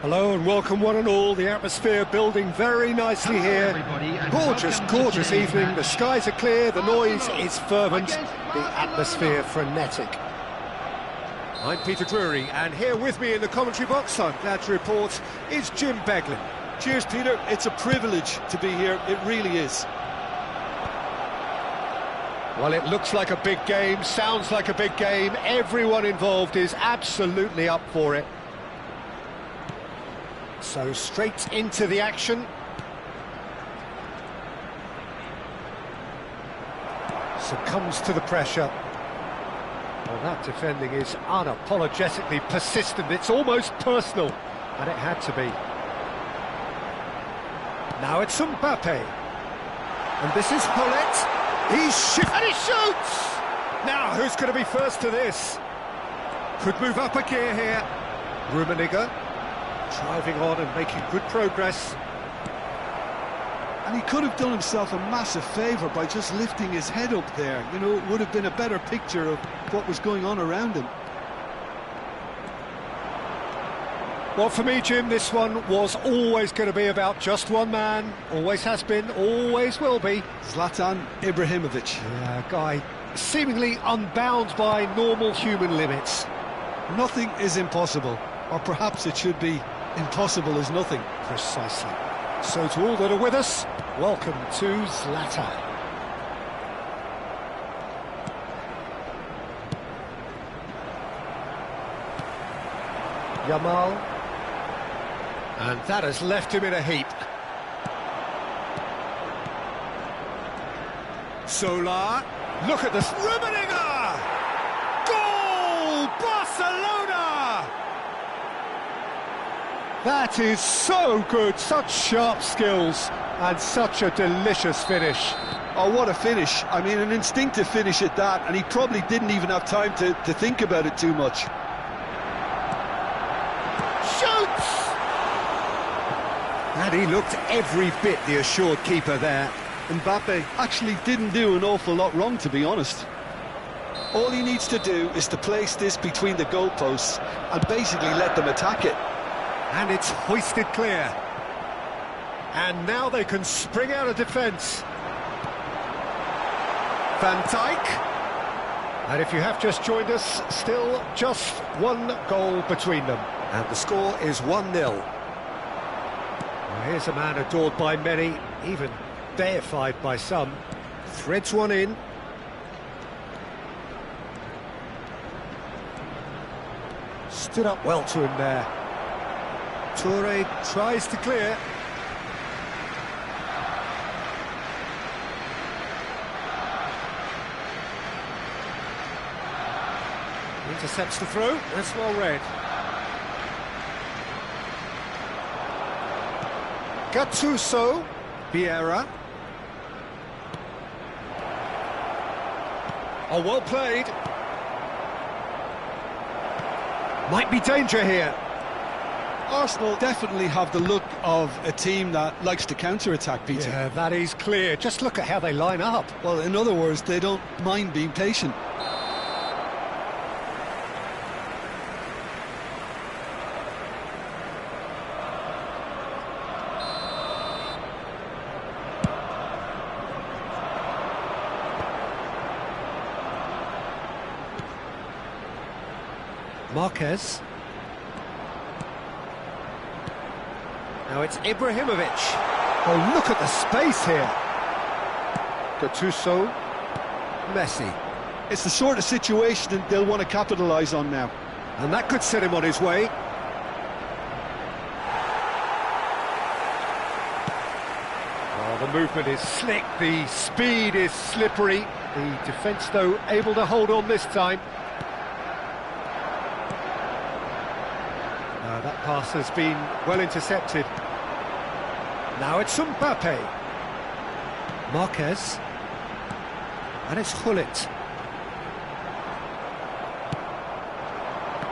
Hello and welcome one and all. The atmosphere building very nicely here. Gorgeous evening. The skies are clear, the noise is fervent, the atmosphere frenetic. I'm Peter Drury, and here with me in the commentary box, I'm glad to report, is Jim Beglin. Cheers, Peter. It's a privilege to be here. It really is. Well, it looks like a big game, sounds like a big game. Everyone involved is absolutely up for it. So straight into the action. Succumbs to the pressure. Well, that defending is unapologetically persistent. It's almost personal, and it had to be. Now it's Mbappe. And this is Paulette. He's shifted and he shoots! Now, who's going to be first to this? Could move up a gear here. Rummenigge. Driving on and making good progress. And he could have done himself a massive favour by just lifting his head up there. You know, it would have been a better picture of what was going on around him. Well, for me, Jim, this one was always going to be about just one man. Always has been, always will be. Zlatan Ibrahimovic. Yeah, a guy seemingly unbound by normal human limits. Nothing is impossible. Or perhaps it should be impossible as nothing. Precisely. So to all that are with us, welcome to Zlatan. Yamal. And that has left him in a heap. Solar. Look at this. Rummenigge! Goal! Barcelona! That is so good. Such sharp skills and such a delicious finish. Oh, what a finish. I mean, an instinctive finish at that, and he probably didn't even have time to think about it too much. Shoots! And he looked every bit the assured keeper there. Mbappe actually didn't do an awful lot wrong, to be honest. All he needs to do is to place this between the goalposts and basically let them attack it. And it's hoisted clear. And now they can spring out of defence. Van Dijk. And if you have just joined us, still just one goal between them. And the score is 1-0. Well, here's a man adored by many, even deified by some. Threads one in. Stood up well to him there. Tchawly tries to clear. Intercepts the throw, that's well read. Gattuso, Vieira. Oh, well played. Might be danger here. Arsenal definitely have the look of a team that likes to counter-attack, Peter. Yeah, that is clear. Just look at how they line up. Well, in other words, they don't mind being patient. Marquez. Now it's Ibrahimovic. Oh, look at the space here. Gattuso. Messi. It's the sort of situation that they'll want to capitalise on now. And that could set him on his way. Oh, the movement is slick, the speed is slippery. The defence, though, able to hold on this time. That pass has been well intercepted. Now it's Mbappe. Marquez. And it's Gullit.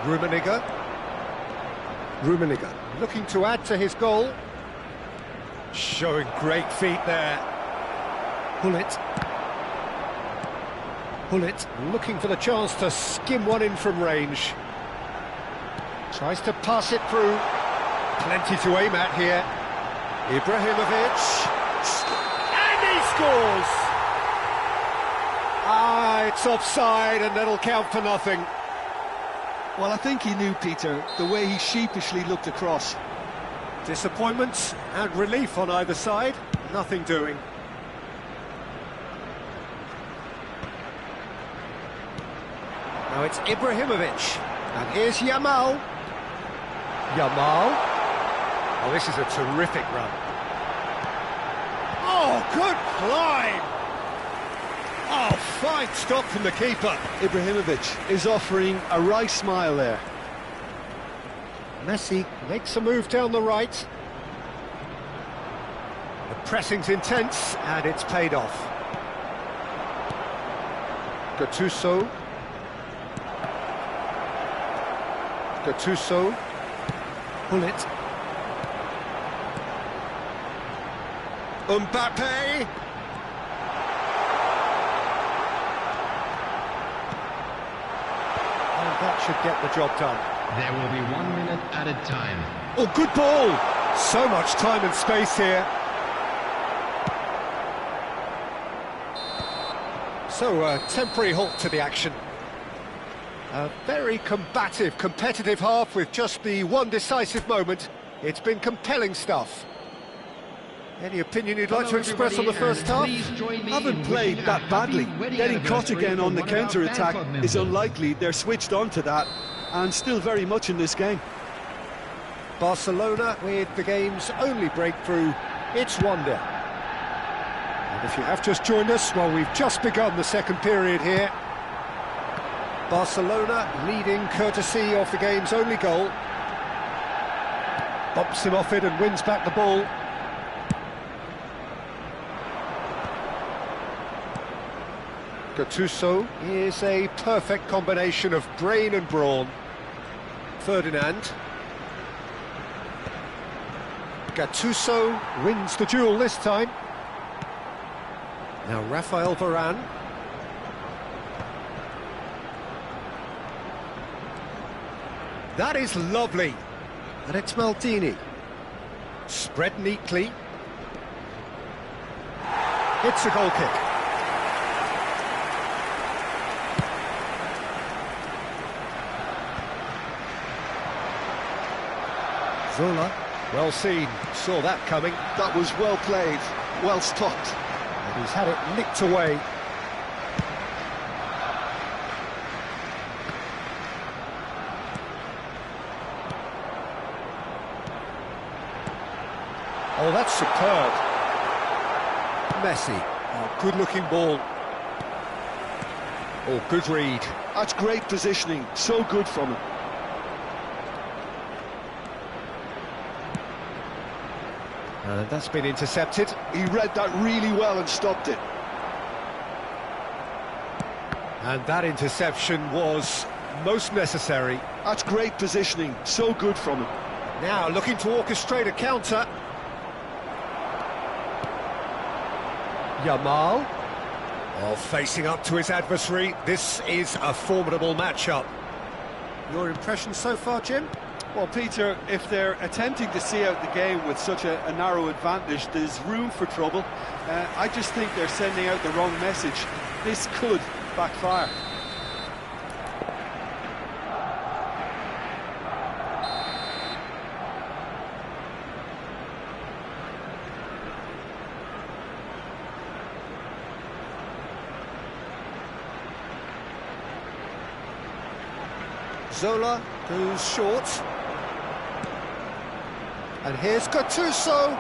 Rummenigge looking to add to his goal. Showing great feet there. Gullit looking for the chance to skim one in from range. Tries to pass it through. Plenty to aim at here. Ibrahimovic. And he scores! Ah, it's offside and that'll count for nothing. Well, I think he knew, Peter, the way he sheepishly looked across. Disappointment and relief on either side. Nothing doing. Now it's Ibrahimovic. And here's Yamal. Yamal. Oh, this is a terrific run. Oh, good climb! Oh, fine stop from the keeper. Ibrahimovic is offering a wry smile there. Messi makes a move down the right. The pressing's intense, and it's paid off. Gattuso. Gattuso. Bullet. Mbappe. And that should get the job done. There will be 1 minute added time. Oh, good ball! So much time and space here. So, a temporary halt to the action. A very combative, competitive half with just the one decisive moment. It's been compelling stuff. Any opinion you'd like to express on the first half? Haven't played that badly. Getting caught again on the counter-attack is unlikely. They're switched on to that and still very much in this game. Barcelona with the game's only breakthrough. It's 1-0. And if you have just joined us, well, we've just begun the second period here. Barcelona leading courtesy of the game's only goal. Bumps him off it and wins back the ball. Gattuso is a perfect combination of brain and brawn. Ferdinand. Gattuso wins the duel this time. Now Rafael Varane. That is lovely. And it's Maldini. Spread neatly. It's a goal kick. Zola, well seen, saw that coming. That was well played, well stopped. And he's had it nicked away. Oh, that's superb. Messi, oh, good-looking ball. Oh, good read. That's great positioning, so good from him. And that's been intercepted. He read that really well and stopped it. And that interception was most necessary. That's great positioning, so good from him. Now looking to orchestrate a counter. Yamal. Oh, facing up to his adversary. This is a formidable matchup. Your impression so far, Jim? Well, Peter, if they're attempting to see out the game with such a narrow advantage, there's room for trouble. I just think they're sending out the wrong message. This could backfire. Zola goes short. And here's Gattuso.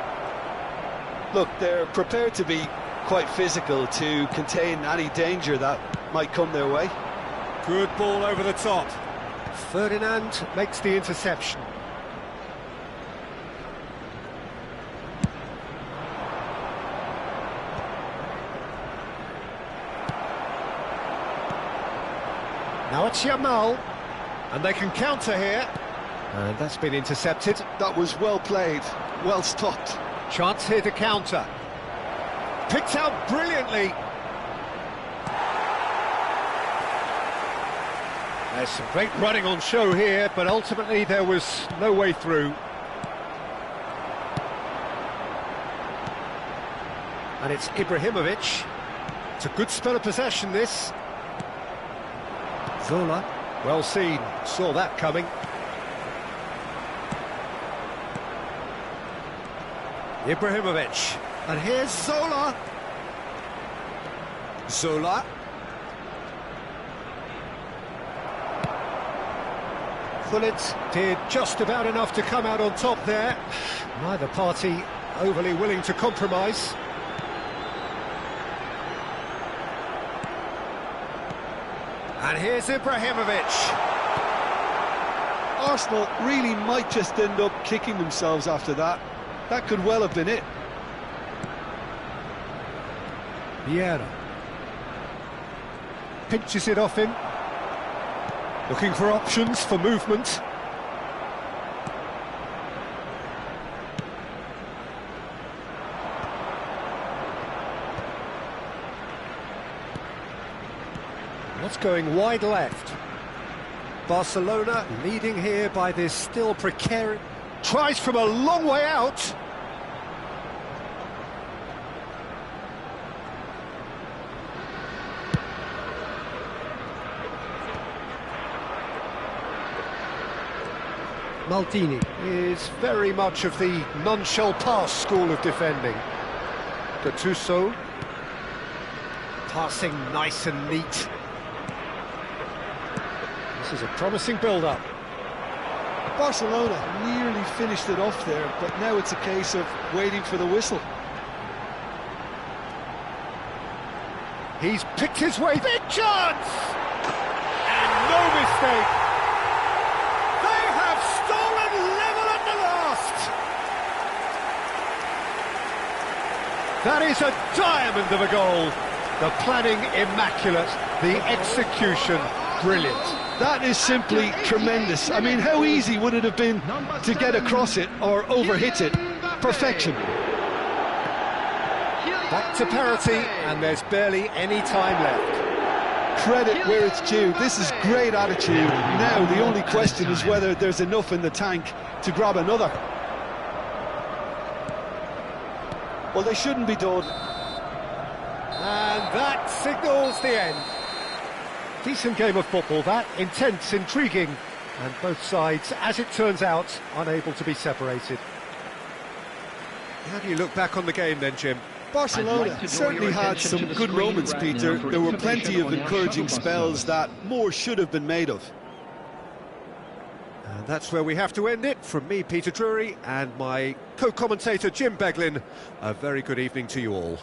Look, they're prepared to be quite physical to contain any danger that might come their way. Good ball over the top. Ferdinand makes the interception. Now it's Yamal. And they can counter here. And that's been intercepted. That was well played, well stopped. Chance here to counter. Picked out brilliantly. There's some great running on show here, but ultimately there was no way through. And it's Ibrahimovic. It's a good spell of possession, this. Zola, well seen, saw that coming. Ibrahimovic, and here's Zola. Zola. Gullit did just about enough to come out on top there. Neither party overly willing to compromise. And here's Ibrahimovic. Arsenal really might just end up kicking themselves after that. That could well have been it. Vieira pinches it off him, looking for options for movement. What's going wide left? Barcelona leading here by this still precarious... Tries from a long way out. Maldini is very much of the none-shall-pass school of defending. Gattuso passing nice and neat. This is a promising build-up. Barcelona nearly finished it off there, but now it's a case of waiting for the whistle. He's picked his way, big chance! And no mistake! They have stolen level at the last! That is a diamond of a goal. The planning immaculate, the execution brilliant. That is simply tremendous. I mean, how easy would it have been to get across it or overhit it? Perfection. Back to parity, and there's barely any time left. Credit where it's due. This is great attitude. Now the only question is whether there's enough in the tank to grab another. Well, they shouldn't be done. And that signals the end. Decent game of football, that. Intense, intriguing, and both sides, as it turns out, unable to be separated. How do you look back on the game then, Jim? Barcelona certainly had some good moments, Peter. There were plenty of encouraging spells that more should have been made of. And that's where we have to end it. From me, Peter Drury, and my co-commentator, Jim Beglin, a very good evening to you all.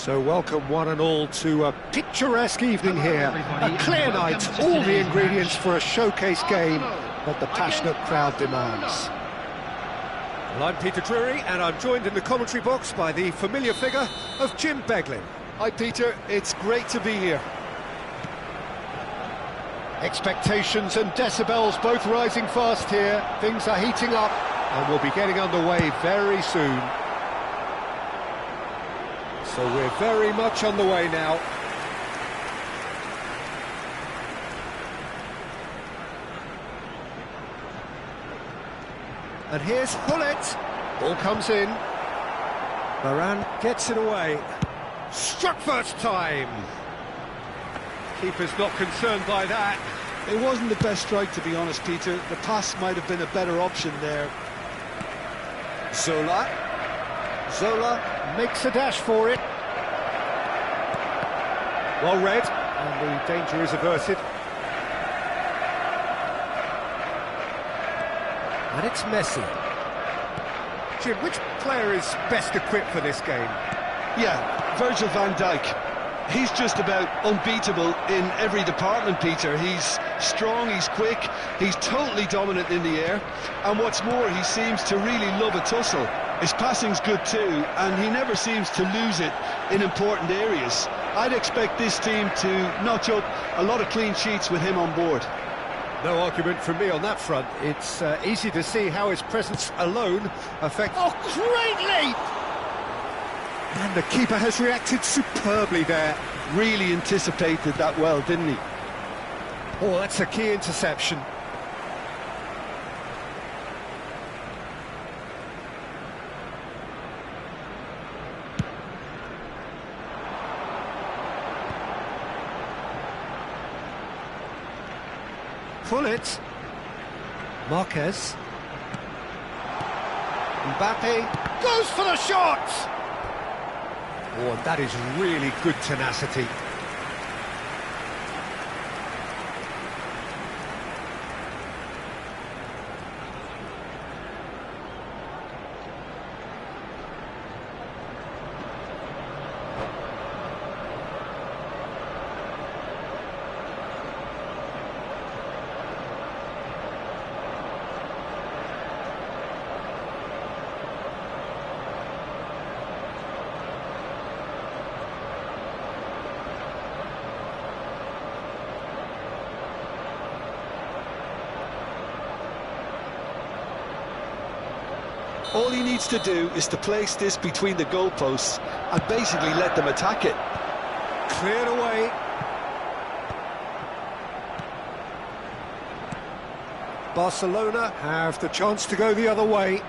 So welcome one and all to a picturesque evening here. A clear night, all the ingredients for a showcase game that the passionate crowd demands. Well, I'm Peter Drury, and I'm joined in the commentary box by the familiar figure of Jim Beglin. Hi Peter, it's great to be here. Expectations and decibels both rising fast here. Things are heating up and we'll be getting underway very soon. So we're very much on the way now. And here's Hullet. Ball comes in. Varane gets it away. Struck first time. Keeper's not concerned by that. It wasn't the best strike, to be honest, Peter. The pass might have been a better option there. Zola makes a dash for it. Well read, and the danger is averted. And it's Messi. Jim, which player is best equipped for this game? Yeah, Virgil van Dijk. He's just about unbeatable in every department, Peter. He's strong, he's quick, he's totally dominant in the air, and what's more, he seems to really love a tussle. His passing's good too, and he never seems to lose it in important areas. I'd expect this team to notch up a lot of clean sheets with him on board. No argument from me on that front. It's easy to see how his presence alone affects... Oh, great leap! And the keeper has reacted superbly there. Really anticipated that well, didn't he? Oh, that's a key interception. Hullet. Marquez. Mbappe goes for the shot! Oh, and that is really good tenacity. All he needs to do is to place this between the goalposts and basically let them attack it. Cleared away. Barcelona have the chance to go the other way.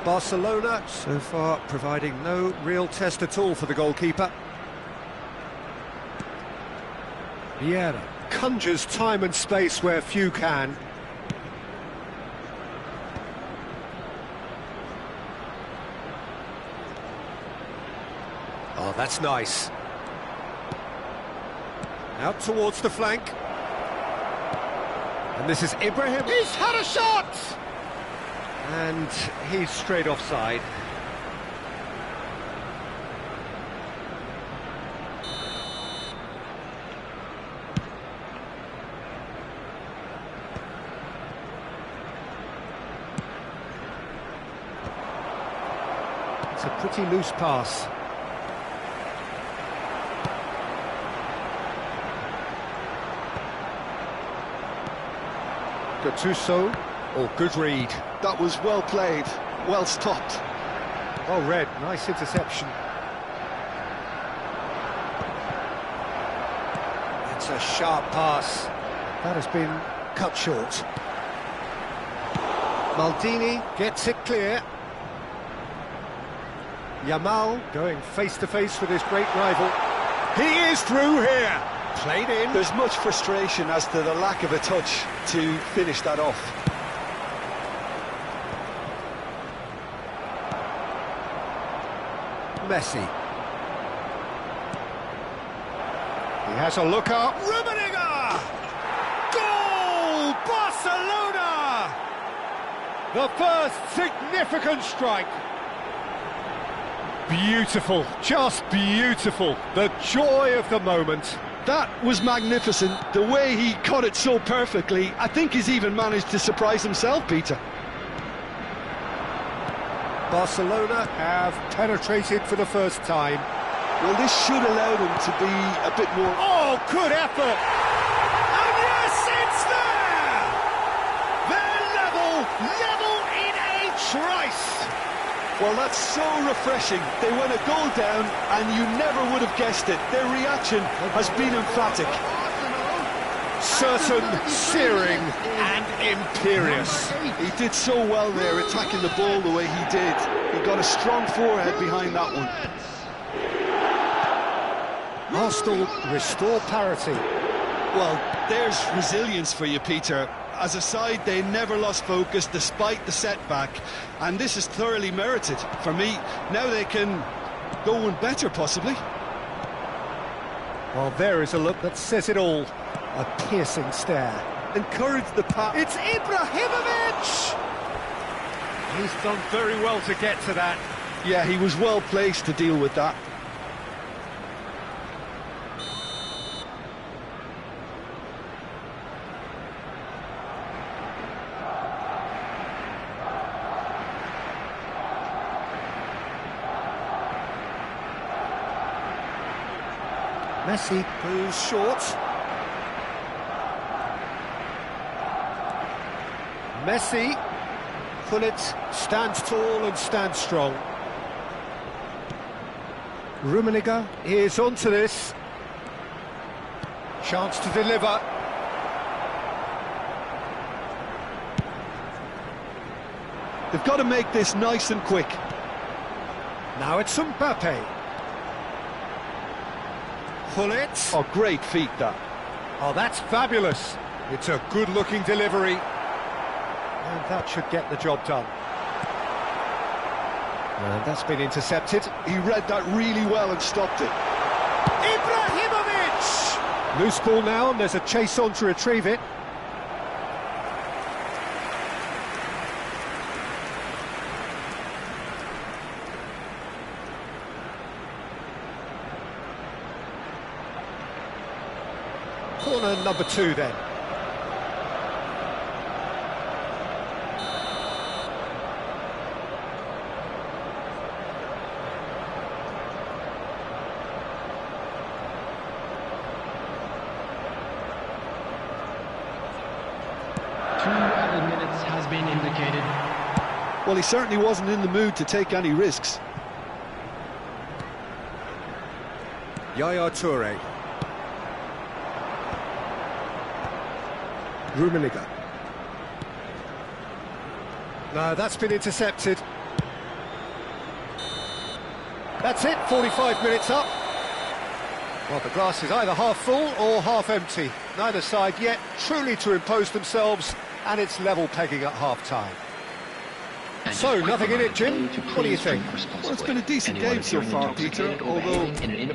Barcelona so far providing no real test at all for the goalkeeper. Vieira conjures time and space where few can. Oh, that's nice. Out towards the flank. And this is Ibrahim. He's had a shot! And he's straight offside. It's a pretty loose pass. Gattuso, oh, good read. That was well played, well stopped. Well read, nice interception. That's a sharp pass. That has been cut short. Maldini gets it clear. Yamal going face-to-face with his great rival. He is through here. Played in. There's much frustration as to the lack of a touch to finish that off. Messi. He has a look up. Rummenigge! Goal! Barcelona! The first significant strike. beautiful, just beautiful. The joy of the moment. That was magnificent. The way he caught it so perfectly. I think he's even managed to surprise himself, Peter. Barcelona have penetrated for the first time. Well, this should allow them to be a bit more... Oh, good effort! And yes, it's there! They're level in a trice! Well, that's so refreshing. They went a goal down, and you never would have guessed it. Their reaction has been emphatic. Certain, searing, and imperious. He did so well there, attacking the ball the way he did. He got a strong forehead behind that one. Arsenal restore parity. Well, there's resilience for you, Peter. As a side, they never lost focus despite the setback, and this is thoroughly merited for me. Now they can go one better, possibly. Well, there is a look that says it all. A piercing stare. Encourage the pass. It's Ibrahimovic! He's done very well to get to that. Yeah, he was well placed to deal with that. Messi goes short. Messi, Pullet stands tall and stands strong. Rummenigge is onto this. Chance to deliver. They've got to make this nice and quick. Now it's Mbappe. Pullet. Oh, great feat, that. Oh, that's fabulous. It's a good-looking delivery. And that should get the job done. And that's been intercepted. He read that really well and stopped it. Ibrahimovic! Loose ball now, and there's a chase on to retrieve it. Corner number 2 then. Has been indicated. Well, he certainly wasn't in the mood to take any risks. Yaya Toure. Rummenigge. No, that's been intercepted. That's it, 45 minutes up. Well, the glass is either half full or half empty. Neither side yet truly to impose themselves, and it's level pegging at half-time. So, nothing in it, Jim? What do you think? Well, it's been a decent game so far, Peter, although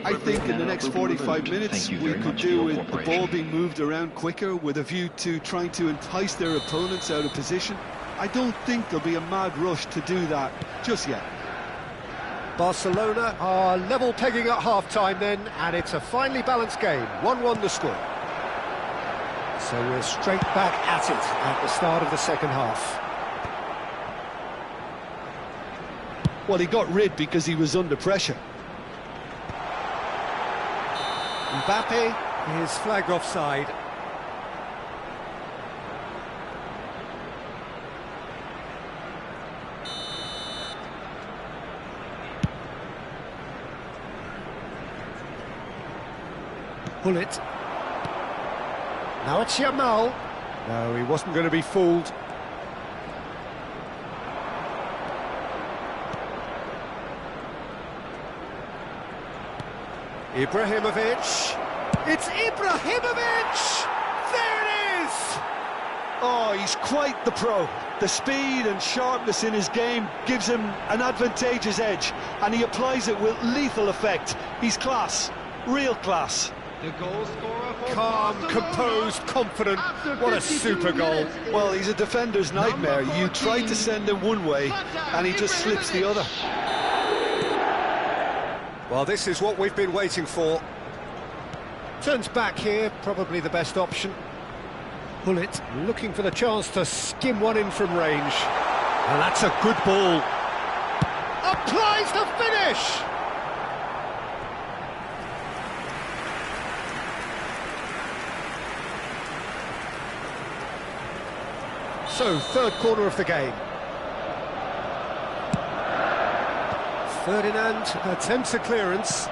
I think in the next 45 minutes we could do with the ball being moved around quicker with a view to trying to entice their opponents out of position. I don't think there'll be a mad rush to do that just yet. Barcelona are level pegging at half-time then, and it's a finely balanced game. 1-1 the score. So we're straight back at it at the start of the second half. Well, he got rid because he was under pressure. Mbappe is flagged offside. Pullet. Now it's Yamal. No, he wasn't going to be fooled. Ibrahimovic. It's Ibrahimovic! There it is! Oh, he's quite the pro. The speed and sharpness in his game gives him an advantageous edge, and he applies it with lethal effect. He's class, real class. The goal scorer for Calm, composed, confident. What a super goal. Well, he's a defender's nightmare. You try to send him one way, and he just slips the other. Well, this is what we've been waiting for. Turns back here, probably the best option. Bullet looking for the chance to skim one in from range. And that's a good ball. Applies the finish! So, third corner of the game. Ferdinand attempts a clearance.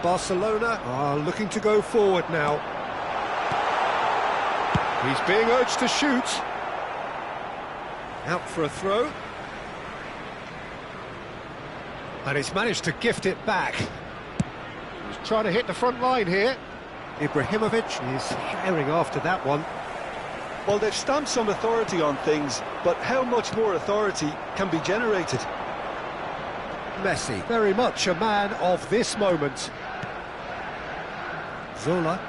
Barcelona are looking to go forward now. He's being urged to shoot. Out for a throw. And he's managed to gift it back. He's trying to hit the front line here. Ibrahimovic is herring after that one. Well, they've stamped some authority on things, but how much more authority can be generated? Messi, very much a man of this moment. Zola.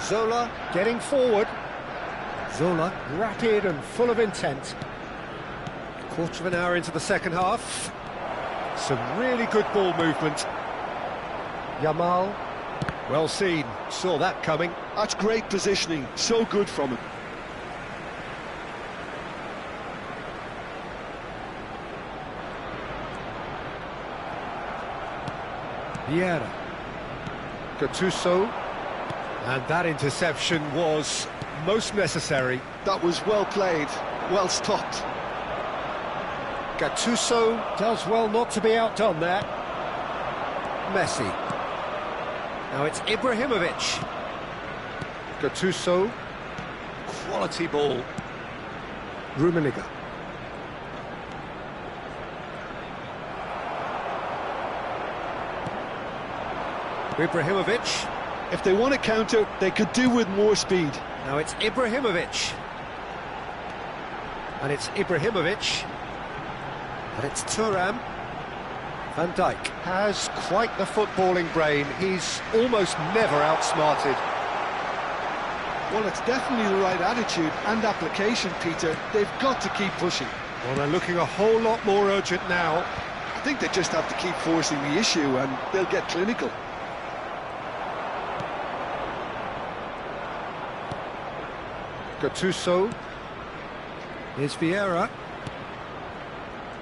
Zola getting forward. Zola, rapid and full of intent. Quarter of an hour into the second half. Some really good ball movement. Yamal, well seen, saw that coming. That's great positioning, so good from him. Vieira. Gattuso. And that interception was most necessary. That was well played, well stopped. Gattuso does well not to be outdone there. Messi. Now it's Ibrahimovic. Gattuso. Quality ball. Rummenigge. Ibrahimovic. If they want to counter, they could do with more speed. Now it's Ibrahimovic. And it's Ibrahimovic. And it's Thuram. Van Dijk has quite the footballing brain. He's almost never outsmarted. Well, it's definitely the right attitude and application, Peter. They've got to keep pushing. Well, they're looking a whole lot more urgent now. I think they just have to keep forcing the issue and they'll get clinical. Gattuso. Here's Vieira.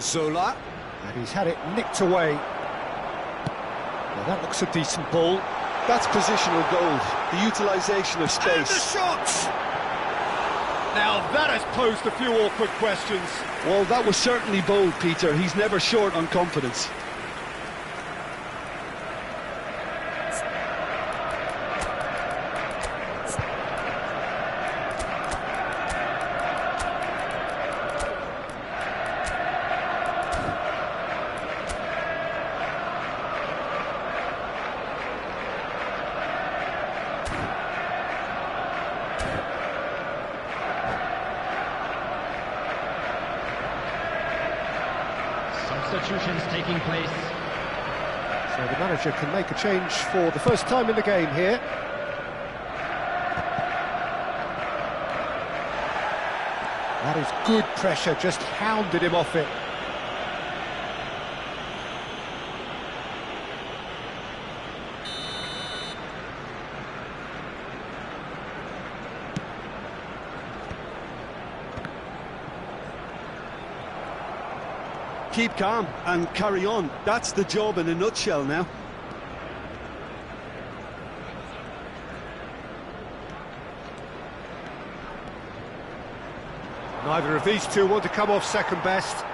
Zola. And he's had it nicked away. Well, that looks a decent ball. That's positional gold, the utilisation of space. And the shot! Now that has posed a few awkward questions. Well, that was certainly bold, Peter. He's never short on confidence. Substitutions taking place. So the manager can make a change for the first time in the game here. That is good pressure, just hounded him off it. Keep calm and carry on. That's the job in a nutshell now. Neither of these two want to come off second best.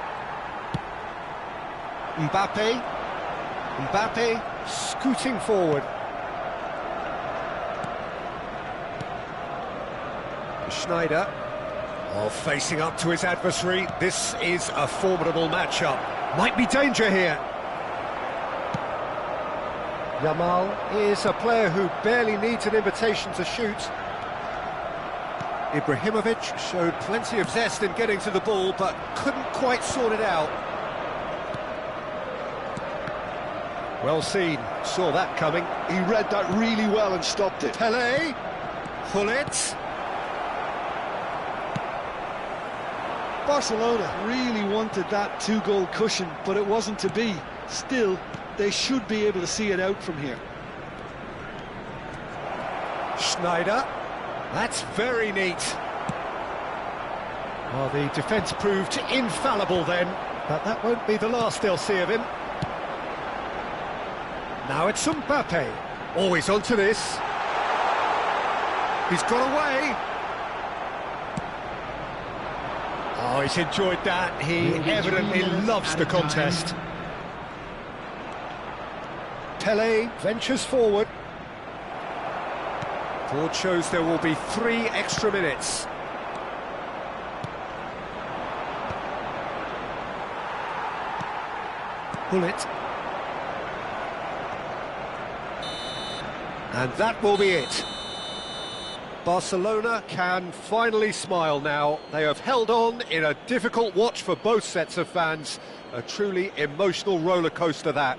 Mbappe. Mbappe scooting forward. Schneider. Oh, facing up to his adversary. This is a formidable matchup. Might be danger here. Yamal is a player who barely needs an invitation to shoot. Ibrahimovic showed plenty of zest in getting to the ball, but couldn't quite sort it out. Well seen, saw that coming. He read that really well and stopped it. Pelé, Hullet. Barcelona really wanted that two-goal cushion, but it wasn't to be. Still, they should be able to see it out from here. Schneider. That's very neat. Well, the defence proved infallible then, but that won't be the last they'll see of him. Now it's Mbappe. Always onto this. He's got away. Oh, he's enjoyed that. He evidently loves the contest. Pele ventures forward. Board shows there will be 3 extra minutes. Bullet. And that will be it. Barcelona can finally smile now. They have held on in a difficult watch for both sets of fans. A truly emotional roller coaster that.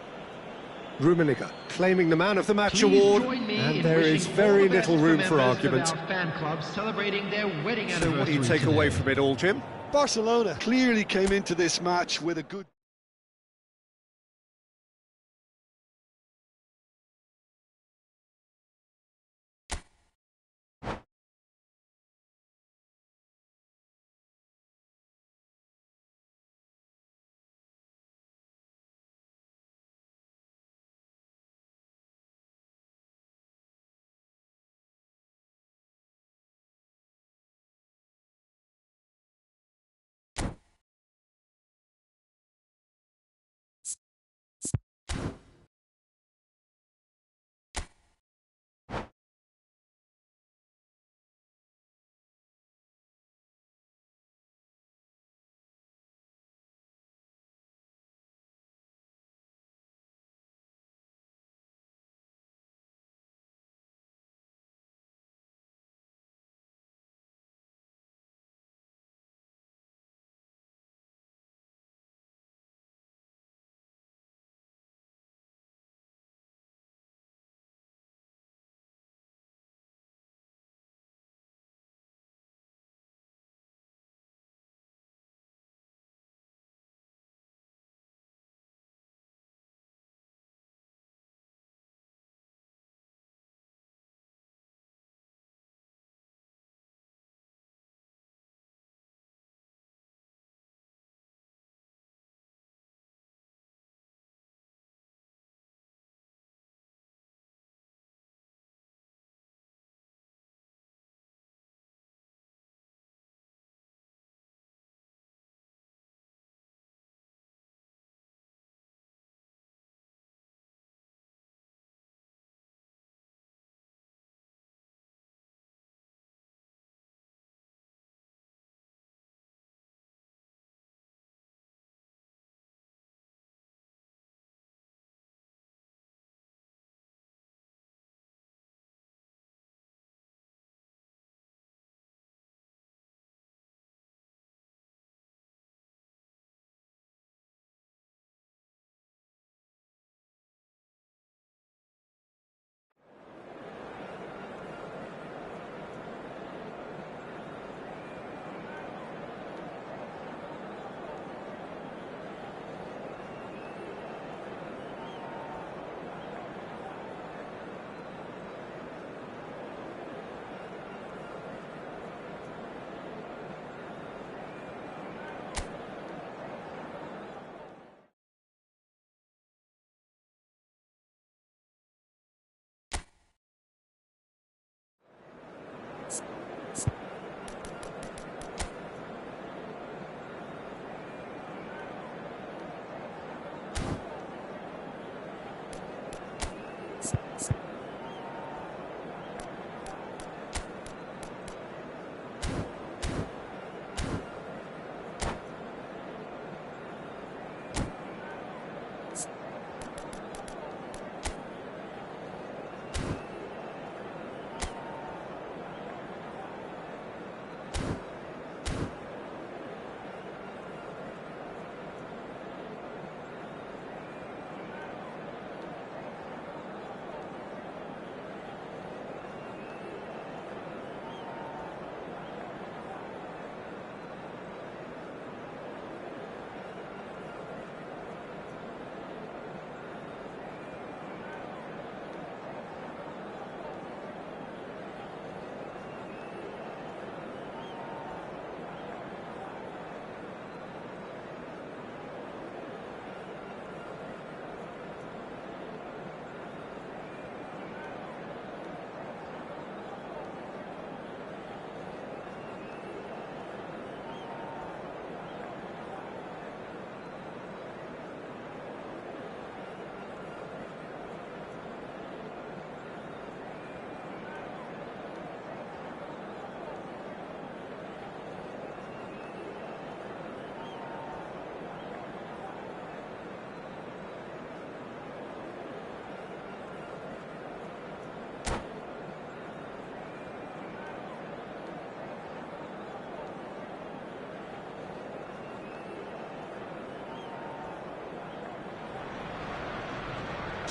Rummenigge claiming the Man of the Match award, and there is very little room for argument. So what do you take away from it all, Jim? Barcelona clearly came into this match with a good...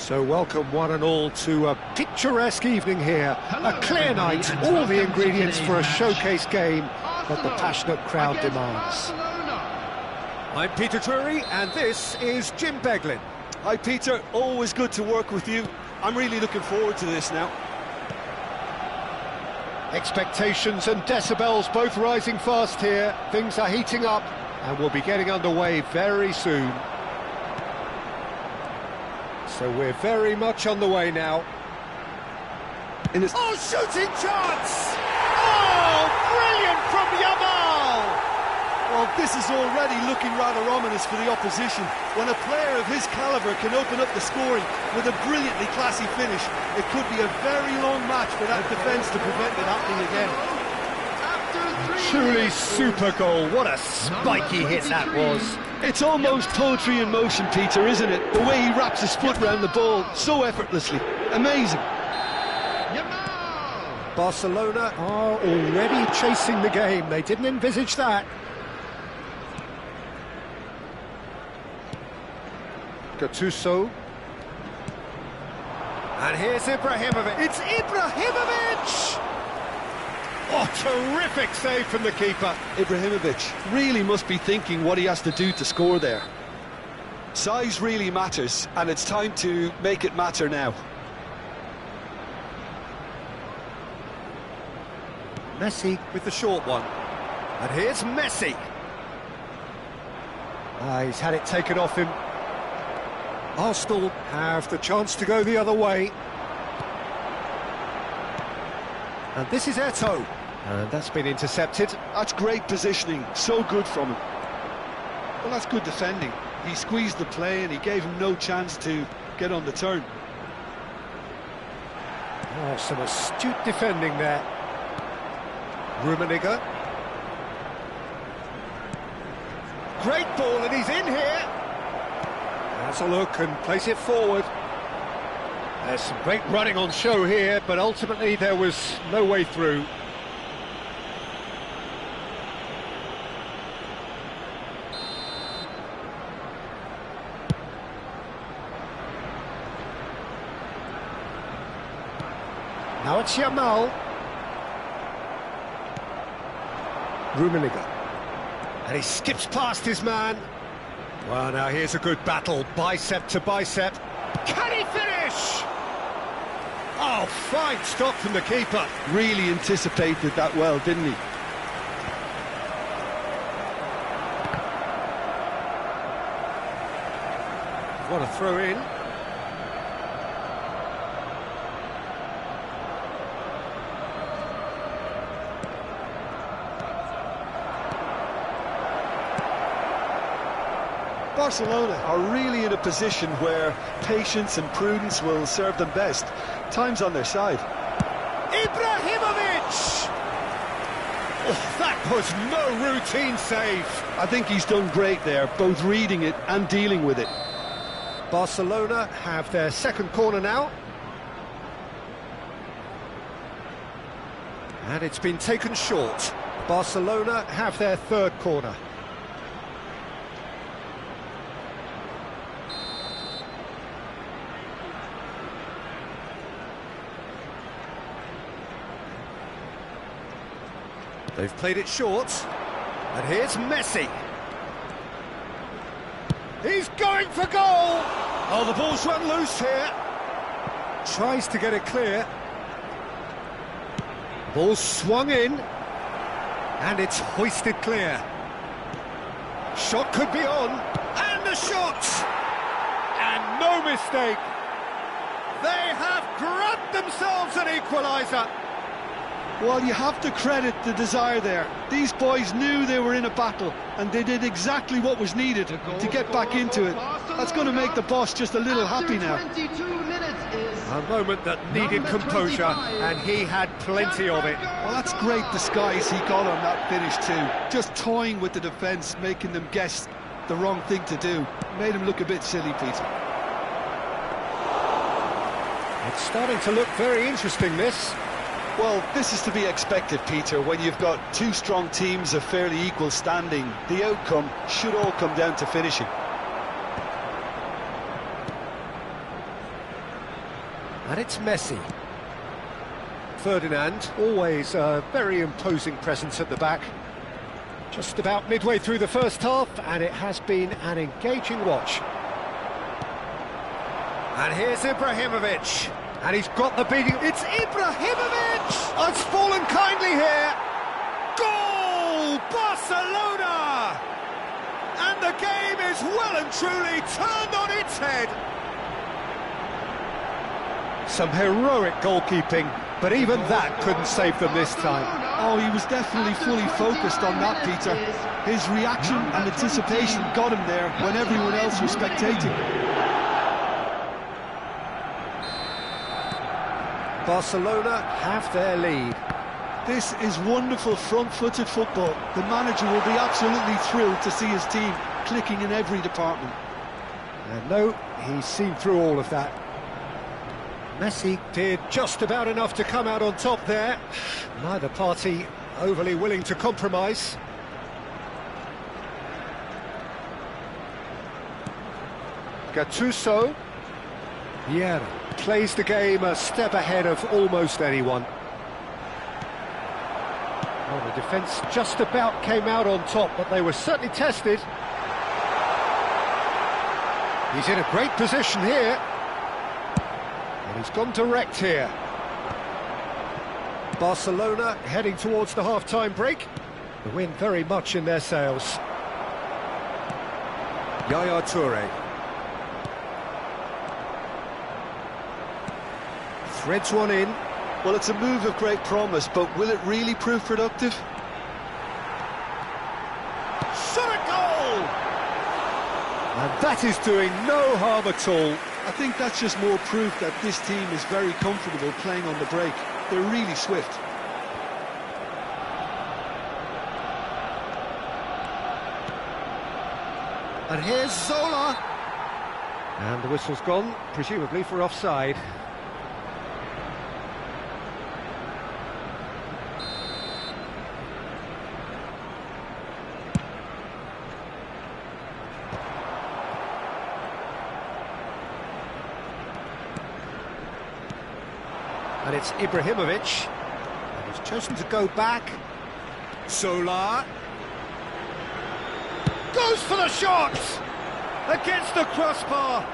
So welcome one and all to a picturesque evening here. A clear night, all the ingredients for a showcase game that the passionate crowd demands. I'm Peter Drury and this is Jim Beglin. Hi Peter, always good to work with you. I'm really looking forward to this now. Expectations and decibels both rising fast here. Things are heating up and we'll be getting underway very soon. So we're very much on the way now. Oh, shooting chance! Oh, brilliant from Yamal! Well, this is already looking rather ominous for the opposition. When a player of his calibre can open up the scoring with a brilliantly classy finish, it could be a very long match for that defence to prevent it happening again. Truly super goal. What a spiky hit that was. It's almost poetry in motion, Peter, isn't it? The way he wraps his foot round the ball so effortlessly. Amazing. Barcelona are already chasing the game. They didn't envisage that. Gattuso. And here's Ibrahimovic. It's Ibrahimovic! Oh, terrific save from the keeper. Ibrahimovic really must be thinking what he has to do to score there. Size really matters, and it's time to make it matter now. Messi with the short one. And here's Messi. He's had it taken off him. Arsenal have the chance to go the other way. And this is Eto'o. And that's been intercepted. That's great positioning, so good from him. Well, that's good defending. He squeezed the play and he gave him no chance to get on the turn. Oh, some astute defending there. Rummenigge. Great ball and he's in here. Has a look and plays it forward. There's some great running on show here, but ultimately there was no way through. Now it's Yamal. Rummenigge. And he skips past his man. Well, now here's a good battle, bicep to bicep. Can he finish? Oh, fine stop from the keeper. Really anticipated that well, didn't he? What a throw in. Barcelona are really in a position where patience and prudence will serve them best. Time's on their side. Ibrahimovic! Oh, that was no routine save. I think he's done great there, both reading it and dealing with it. Barcelona have their second corner now. And it's been taken short. Barcelona have their third corner. They've played it short, and here's Messi. He's going for goal! Oh, the ball's run loose here. Tries to get it clear. Ball swung in, and it's hoisted clear. Shot could be on, and the shot! And no mistake. They have grabbed themselves an equaliser. Well, you have to credit the desire there. These boys knew they were in a battle, and they did exactly what was needed to get back into it. That's going to make the boss just a little happy now. A moment that needed composure, and he had plenty of it. Well, that's great disguise he got on that finish too. Just toying with the defence, making them guess the wrong thing to do. Made him look a bit silly, Peter. It's starting to look very interesting, this. Well, this is to be expected, Peter, when you've got two strong teams of fairly equal standing. The outcome should all come down to finishing. And it's Messi. Ferdinand, always a very imposing presence at the back. Just about midway through the first half, and it has been an engaging watch. And here's Ibrahimovic, and he's got the beating. It's Ibrahimovic! It's fallen kindly here. Goal! Barcelona! And the game is well and truly turned on its head. Some heroic goalkeeping, but even that couldn't save them this time. Oh, he was definitely fully focused on that, Peter. His reaction and anticipation got him there when everyone else was spectating. Barcelona have their lead. This is wonderful front-footed football. The manager will be absolutely thrilled to see his team clicking in every department. And no, he's seen through all of that. Messi did just about enough to come out on top there. Neither party overly willing to compromise. Gattuso. Vieira plays the game a step ahead of almost anyone. Well, the defence just about came out on top, but they were certainly tested. He's in a great position here. And he's gone direct here. Barcelona heading towards the half-time break. The win very much in their sails. Yaya Toure. Threads one in. Well, it's a move of great promise, but will it really prove productive? Shot a goal! And that is doing no harm at all. I think that's just more proof that this team is very comfortable playing on the break. They're really swift. And here's Zola. And the whistle's gone, presumably for offside. And it's Ibrahimovic. And he's chosen to go back. Zola. Goes for the shot! Against the crossbar.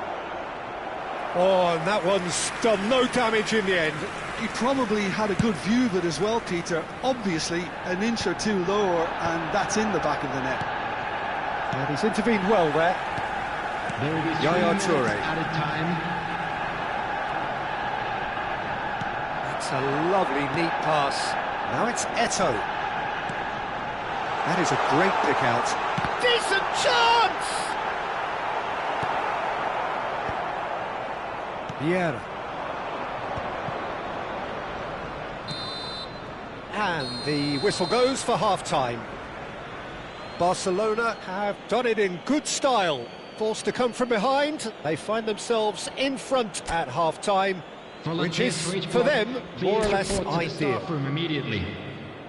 Oh, and that one's done no damage in the end. He probably had a good view of it as well, Peter. Obviously, an inch or two lower, and that's in the back of the net. And he's intervened well there. Yaya Toure. Added time. That's a lovely, neat pass. Now it's Eto'o. That is a great pick out. Decent chance! Vieira. And the whistle goes for half-time. Barcelona have done it in good style. Forced to come from behind, they find themselves in front at half-time, which is, for them, more or less ideal. Immediately.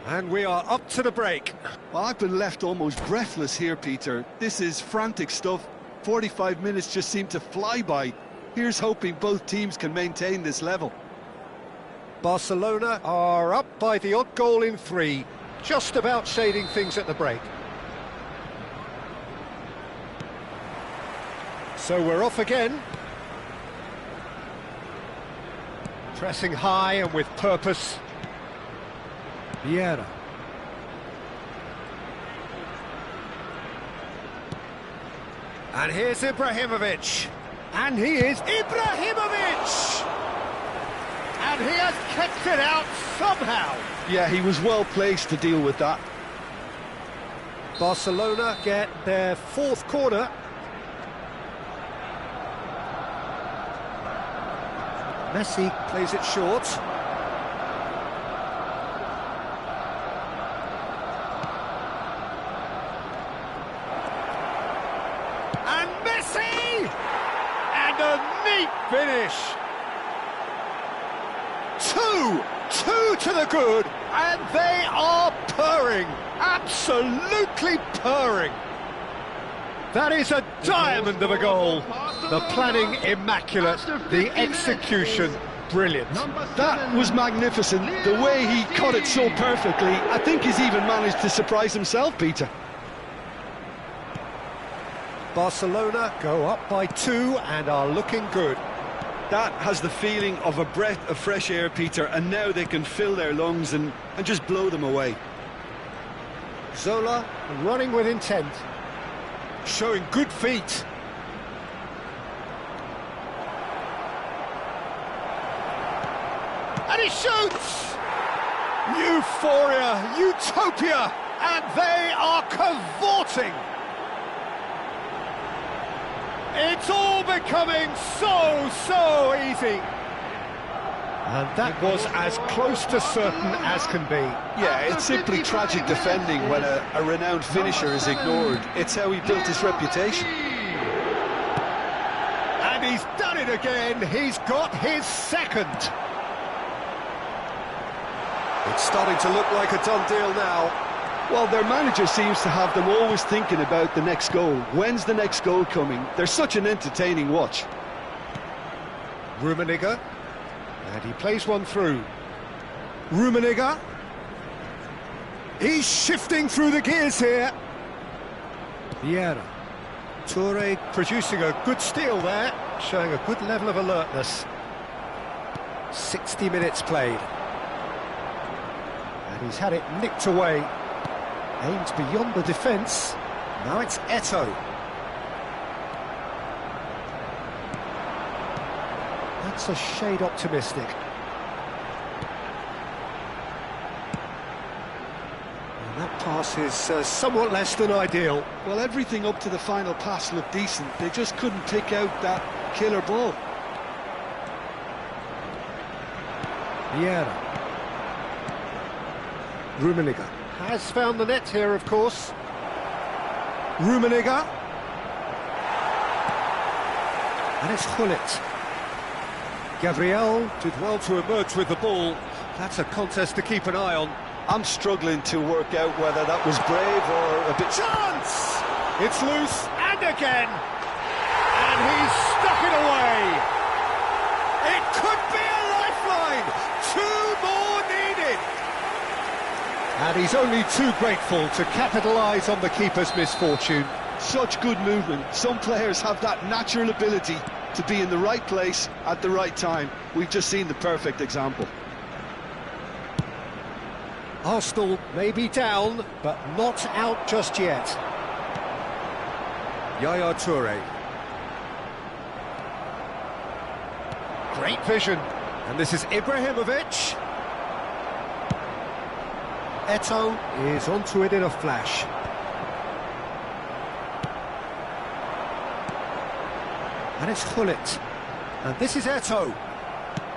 And we are up to the break. Well, I've been left almost breathless here, Peter. This is frantic stuff. 45 minutes just seem to fly by. Here's hoping both teams can maintain this level. Barcelona are up by the odd goal in 3, just about shading things at the break. So we're off again. Pressing high and with purpose. Vieira. And here's Ibrahimovic. And he is Ibrahimovic! And he has kept it out somehow. Yeah, he was well placed to deal with that. Barcelona get their 4th corner. Messi plays it short. And Messi! And a neat finish. 2 to the good, and they are purring, absolutely purring. That is a diamond of a goal. The planning immaculate, the execution brilliant. That was magnificent. The way he cut it so perfectly, I think he's even managed to surprise himself, Peter. Barcelona go up by 2 and are looking good. That has the feeling of a breath of fresh air, Peter, and now they can fill their lungs and just blow them away. Zola running with intent, showing good feet. And he shoots! Euphoria, utopia, and they are cavorting. It's all becoming so easy. And that was as close to certain as can be. Yeah, it's simply tragic defending when a renowned finisher is ignored. It's how he built his reputation. And he's done it again. He's got his second. It's starting to look like a done deal now. Well, their manager seems to have them always thinking about the next goal. When's the next goal coming? They're such an entertaining watch. Rummenigge, and he plays one through. Rummenigge, he's shifting through the gears here. Vieira, Toure producing a good steal there, showing a good level of alertness. 60 minutes played. And he's had it nicked away. Aimed beyond the defence. Now it's Eto'o. That's a shade optimistic. And that pass is somewhat less than ideal. Well, everything up to the final pass looked decent. They just couldn't pick out that killer ball. Vieira. Rummenigge has found the net here, of course. Rummenigge. And it's Gullit. Gabriel did well to emerge with the ball. That's a contest to keep an eye on. I'm struggling to work out whether that was brave or a bit... Chance! It's loose, and again! And he's stuck it away! It could be a lifeline! 2 more needed! And he's only too grateful to capitalise on the keeper's misfortune. Such good movement. Some players have that natural ability to be in the right place at the right time. We've just seen the perfect example. Arsenal may be down, but not out just yet. Yaya Toure. Great vision. And this is Ibrahimovic. Eto'o is onto it in a flash. And it's Gullit. And this is Eto'o.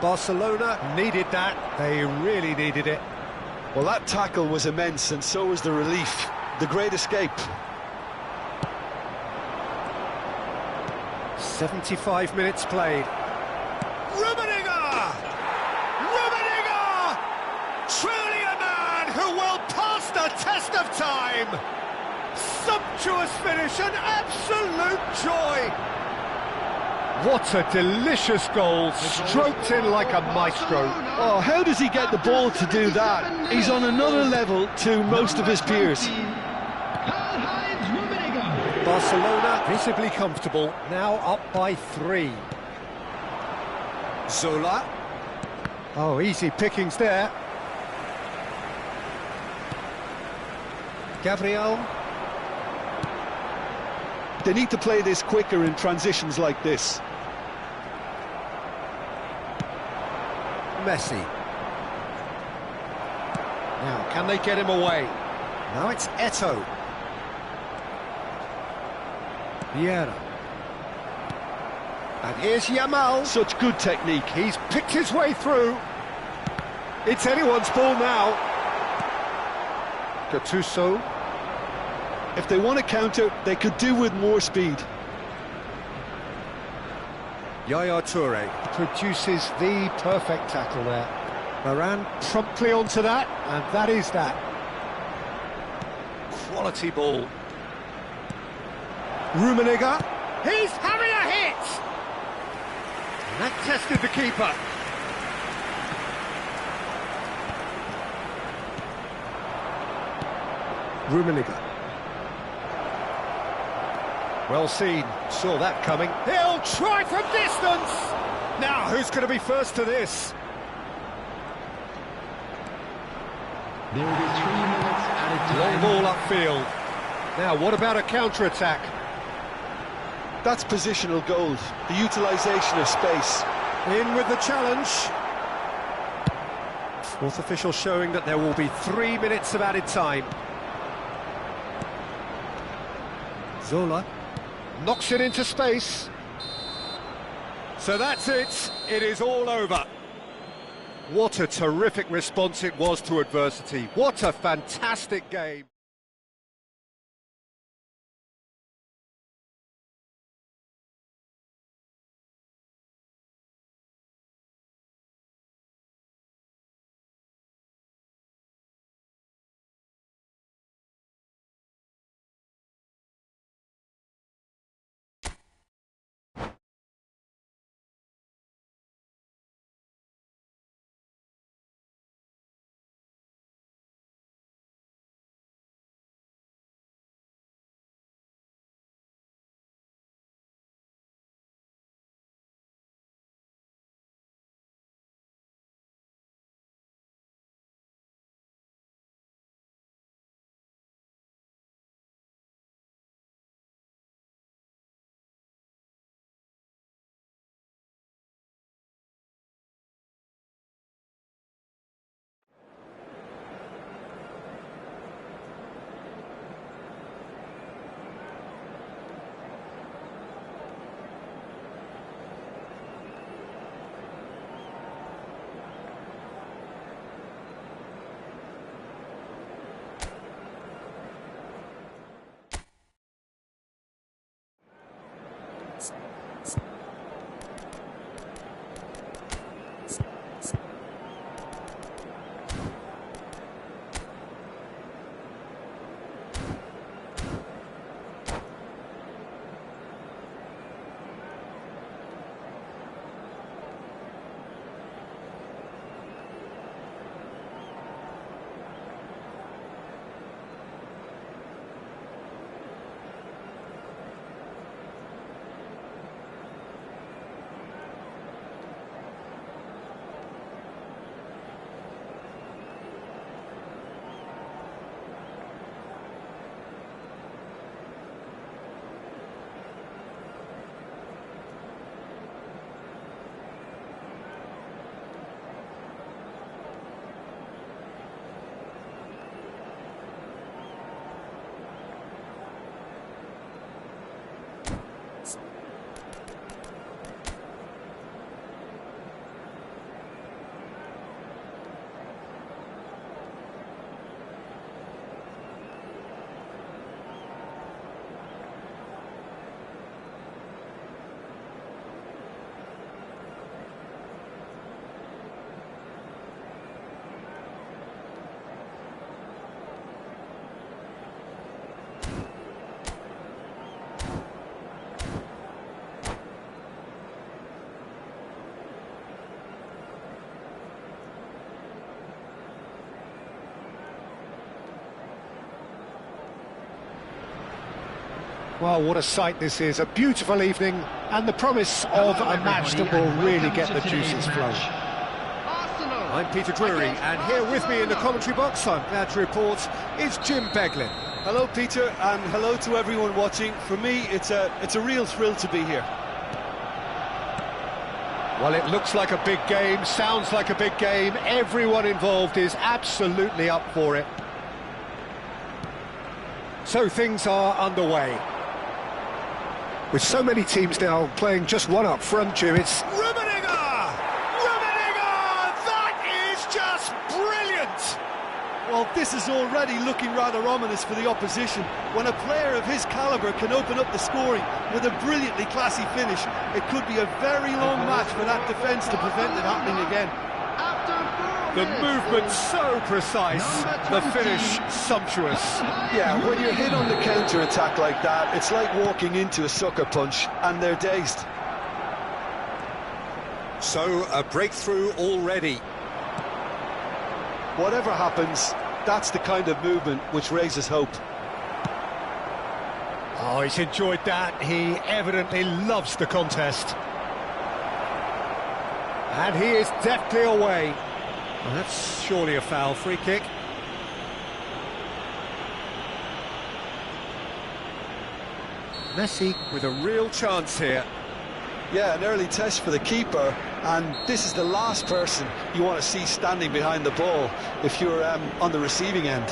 Barcelona needed that. They really needed it. Well, that tackle was immense, and so was the relief. The great escape. 75 minutes played. Rummenigge! Rummenigge! Truly a man who will pass the test of time! Sumptuous finish, an absolute joy! What a delicious goal, stroked in like a maestro. Oh, how does he get the ball to do that? He's on another level to most of his peers. Barcelona visibly comfortable, now up by 3. Zola. Oh, easy pickings there. Gabriel. They need to play this quicker in transitions like this. Messi. Now, can they get him away? Now it's Eto'o. Vieira. And here's Yamal. Such good technique. He's picked his way through. It's anyone's ball now. Gattuso. If they want to counter, they could do with more speed. Yaya Toure produces the perfect tackle there. Varane promptly onto that, and that is that. Quality ball. Rummenigge. He's having a hit! And that tested the keeper. Rummenigge. Well seen, saw that coming. He'll try from distance! Now, who's going to be first to this? There will be 3 minutes added Long time. ball upfield. Now, what about a counter-attack? That's positional gold, the utilisation of space. In with the challenge. Fourth official showing that there will be 3 minutes of added time. Zola knocks it into space. So that's it. It is all over. What a terrific response it was to adversity. What a fantastic game. Well, what a sight this is. A beautiful evening and the promise of a match that will really get the juices flowing. I'm Peter Drury, and here with me in the commentary box, I'm glad to report, is Jim Beglin. Hello, Peter, and hello to everyone watching. For me, it's a real thrill to be here. Well, it looks like a big game, sounds like a big game. Everyone involved is absolutely up for it. So things are underway. With so many teams now playing just one up front, Jim, it's Rummenigge! Rummenigge! That is just brilliant! Well, this is already looking rather ominous for the opposition. When a player of his calibre can open up the scoring with a brilliantly classy finish, it could be a very long match for that defence to prevent it happening again. The movement so precise, the finish sumptuous. Yeah, when you're hit on the counter-attack like that, it's like walking into a sucker punch, and they're dazed. So, a breakthrough already. Whatever happens, That's the kind of movement which raises hope. Oh, he's enjoyed that. He evidently loves the contest. And he is deftly away. Well, that's surely a foul. Free kick. Messi with a real chance here. Yeah, an early test for the keeper, and this is the last person you want to see standing behind the ball if you're on the receiving end.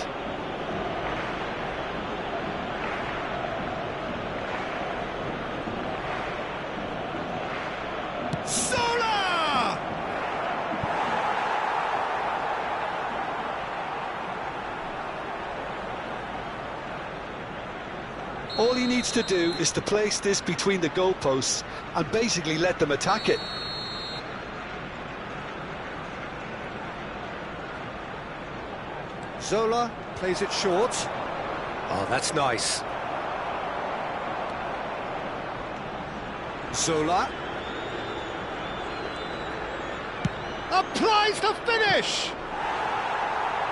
Zola! All he needs to do is to place this between the goalposts and basically let them attack it. Zola plays it short. Oh, that's nice. Zola. Applies the finish!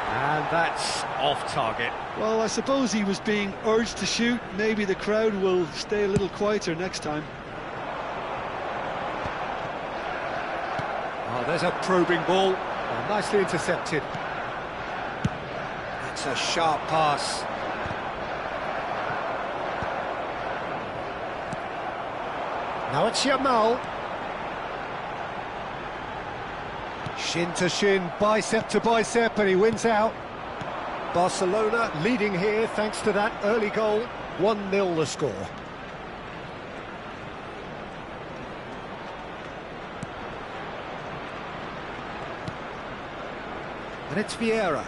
And that's off target. Well, I suppose he was being urged to shoot. Maybe the crowd will stay a little quieter next time. Oh, there's a probing ball. Oh, nicely intercepted. That's a sharp pass. Now it's Yamal. Shin to shin, bicep to bicep, and he wins out. Barcelona leading here thanks to that early goal. 1-0 the score. And it's Vieira.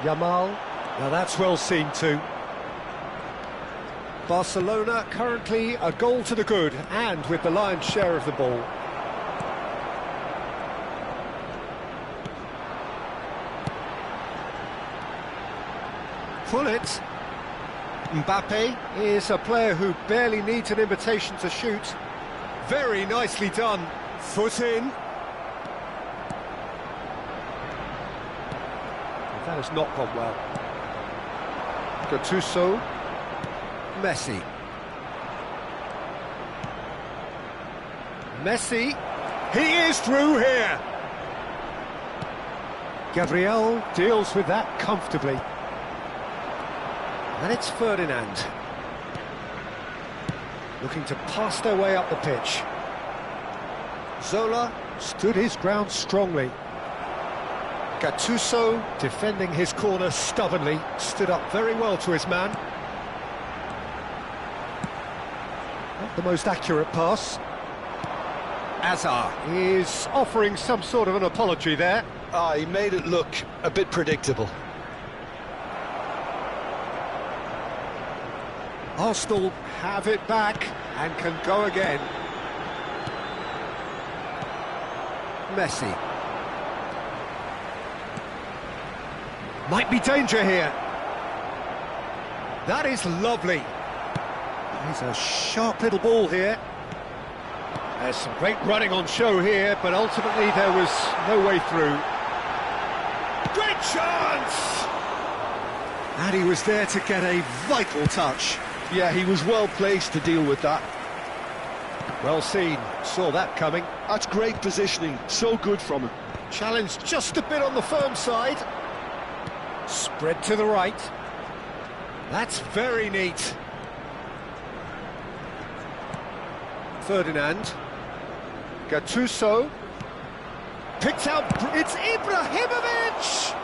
Yamal. Now that's well seen too. Barcelona currently a goal to the good and with the lion's share of the ball. Pull it. Mbappe is a player who barely needs an invitation to shoot. Very nicely done. Foot in. That has not gone well. Gattuso. Messi. Messi. He is through here. Gabriel deals with that comfortably. And it's Ferdinand. Looking to pass their way up the pitch. Zola stood his ground strongly. Gattuso, defending his corner stubbornly, stood up very well to his man. Not the most accurate pass. Azar is offering some sort of an apology there. He made it look a bit predictable. Arsenal have it back and can go again. Messi. Might be danger here. That is lovely. He's a sharp little ball here. There's some great running on show here, but ultimately there was no way through. Great chance! And he was there to get a vital touch. Yeah, he was well placed to deal with that. Well seen, saw that coming. That's great positioning, so good from him. Challenged just a bit on the firm side. Spread to the right. That's very neat. Ferdinand. Gattuso. Picked out, it's Ibrahimovic!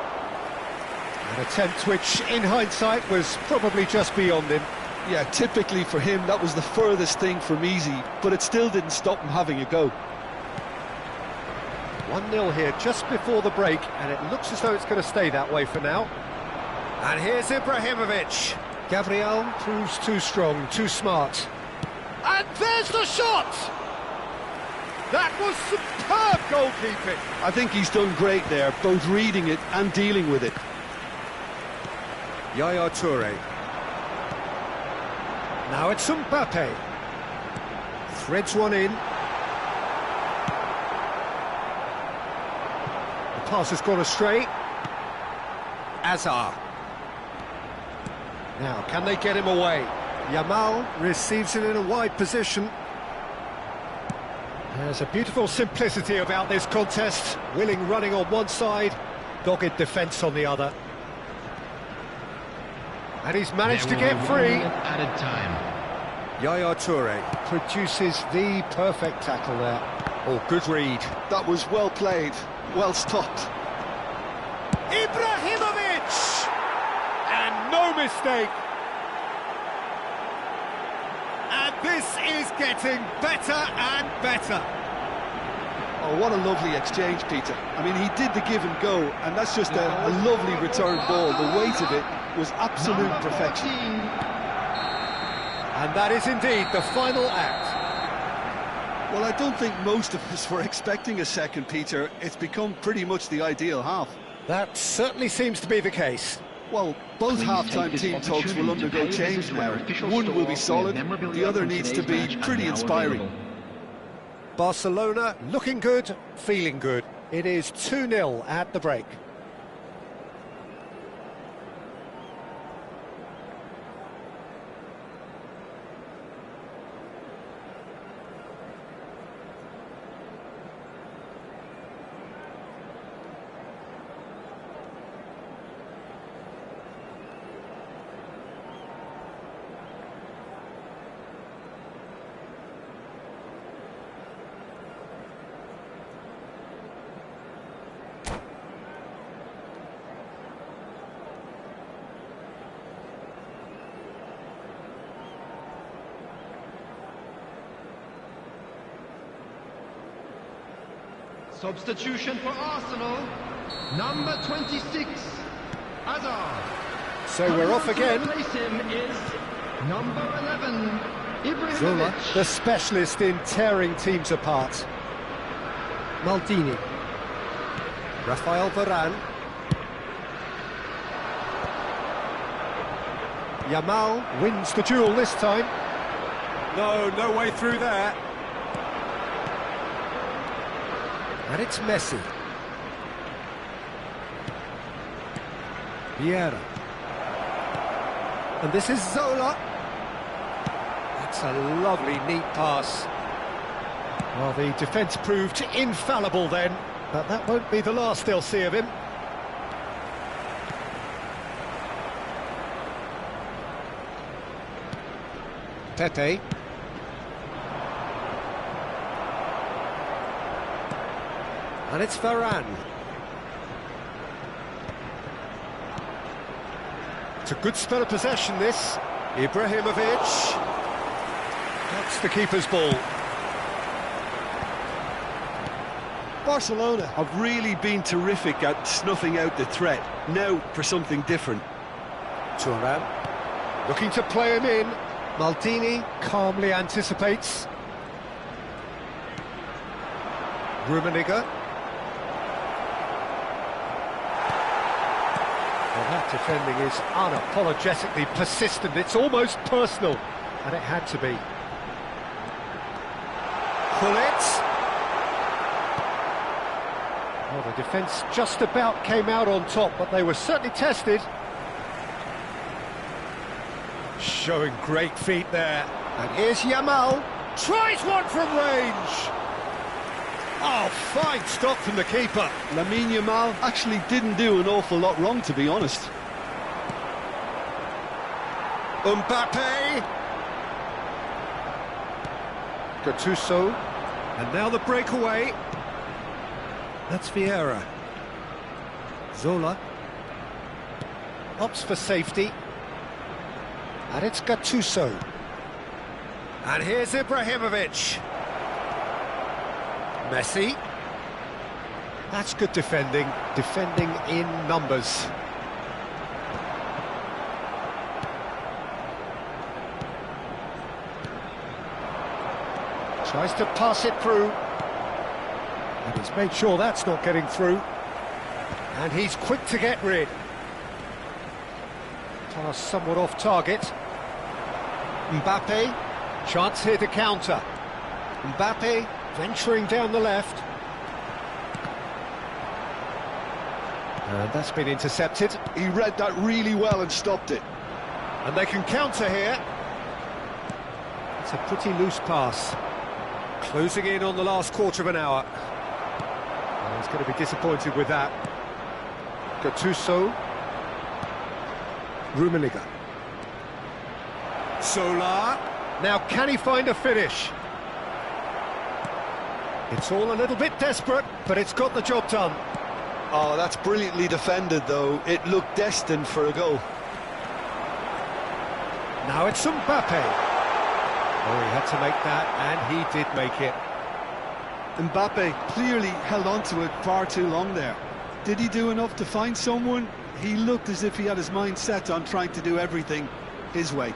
An attempt which, in hindsight, was probably just beyond him. Yeah, typically for him, that was the furthest thing from easy, but it still didn't stop him having a go. 1-0 here just before the break, and it looks as though it's going to stay that way for now. And here's Ibrahimovic. Gabriel proves too strong, too smart. And there's the shot! That was superb goalkeeping. I think he's done great there, both reading it and dealing with it. Yaya Toure. Now it's Mbappe. Threads one in. The pass has gone astray. Hazard. Now, can they get him away? Yamal receives it in a wide position. There's a beautiful simplicity about this contest. Willing running on one side, dogged defence on the other. And he's managed to get free. Added time. Yaya Toure produces the perfect tackle there. Oh, good read. That was well played, well stopped. Ibrahimovic! And no mistake. And this is getting better and better. Oh, what a lovely exchange, Peter. I mean, he did the give and go, and that's just a lovely return ball. The weight of it was absolute perfection. And that is indeed the final act. Well, I don't think most of us were expecting a second, Peter. It's become pretty much the ideal half. That certainly seems to be the case. Well, both half-time team talks will undergo change now. One will be solid, the other needs to be pretty inspiring. Barcelona looking good, feeling good. It is 2-0 at the break. Substitution for Arsenal, number 26, Hazard. So we're off again. Replace him is number 11, Ibrahimovic. Zola, the specialist in tearing teams apart. Maldini. Rafael Varane. Yamal wins the duel this time. No way through there. And it's Messi. Vieira. And this is Zola. That's a lovely, neat pass. Well, the defence proved infallible then, but that won't be the last they'll see of him. Pepe. And it's Varane. It's a good spell of possession, this. Ibrahimovic. That's the keeper's ball. Barcelona have really been terrific at snuffing out the threat. Now for something different. Thuram looking to play him in. Maldini calmly anticipates. Rummenigge. Well, that defending is unapologetically persistent. It's almost personal, and it had to be. Gullit. Well, the defence just about came out on top, but they were certainly tested. Showing great feet there. And here's Yamal. Tries one from range. Oh, fine stop from the keeper. Lamine Yamal actually didn't do an awful lot wrong, to be honest. Mbappe. Gattuso. And now the breakaway. That's Vieira. Zola. Opts for safety. And it's Gattuso. And here's Ibrahimovic. Messi. That's good defending. Defending in numbers. Tries to pass it through. And he's made sure that's not getting through. And he's quick to get rid. Pass somewhat off target. Mbappe, chance here to counter. Mbappe venturing down the left. And that's been intercepted. He read that really well and stopped it. And they can counter here. It's a pretty loose pass. Closing in on the last quarter of an hour. And he's going to be disappointed with that. Gattuso. Rummenigge. Zola. Now can he find a finish? It's all a little bit desperate, but it's got the job done. Oh, that's brilliantly defended, though. It looked destined for a goal. Now it's Mbappe. Oh, he had to make that, and he did make it. Mbappe clearly held on to it far too long there. Did he do enough to find someone? He looked as if he had his mind set on trying to do everything his way.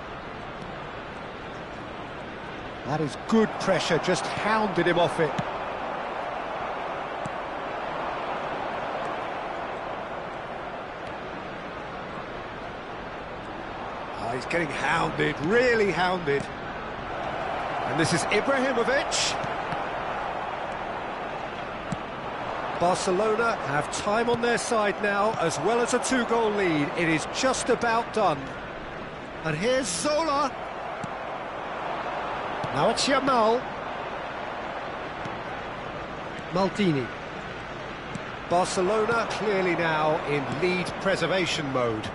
That is good pressure, just hounded him off it. Oh, he's getting hounded, really hounded. And this is Ibrahimovic. Barcelona have time on their side now, as well as a two-goal lead. It is just about done. And here's Zola. Now it's Yamal. Maldini. Barcelona clearly now in lead preservation mode.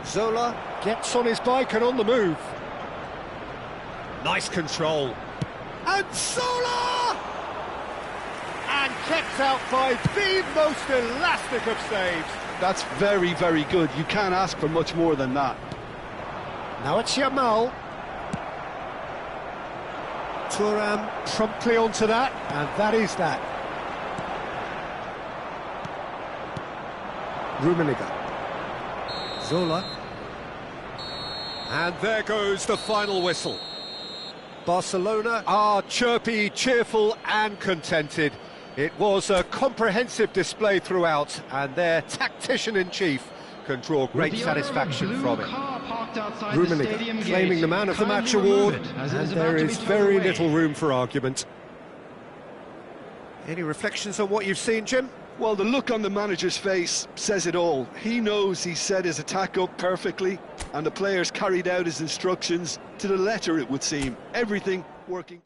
Zola gets on his bike and on the move. Nice control. And Zola! And kept out by the most elastic of saves. That's very, very good. You can't ask for much more than that. Now it's Yamal. Thuram promptly onto that, and that is that. Rummenigge. Zola. And there goes the final whistle. Barcelona are chirpy, cheerful and contented. It was a comprehensive display throughout, and their tactician-in-chief can draw great satisfaction from it. Rummenigge claiming the Man of the Match award, and there is very little room for argument. Any reflections on what you've seen, Jim? Well, the look on the manager's face says it all. He knows he set his attack up perfectly, and the players carried out his instructions to the letter, it would seem. Everything working.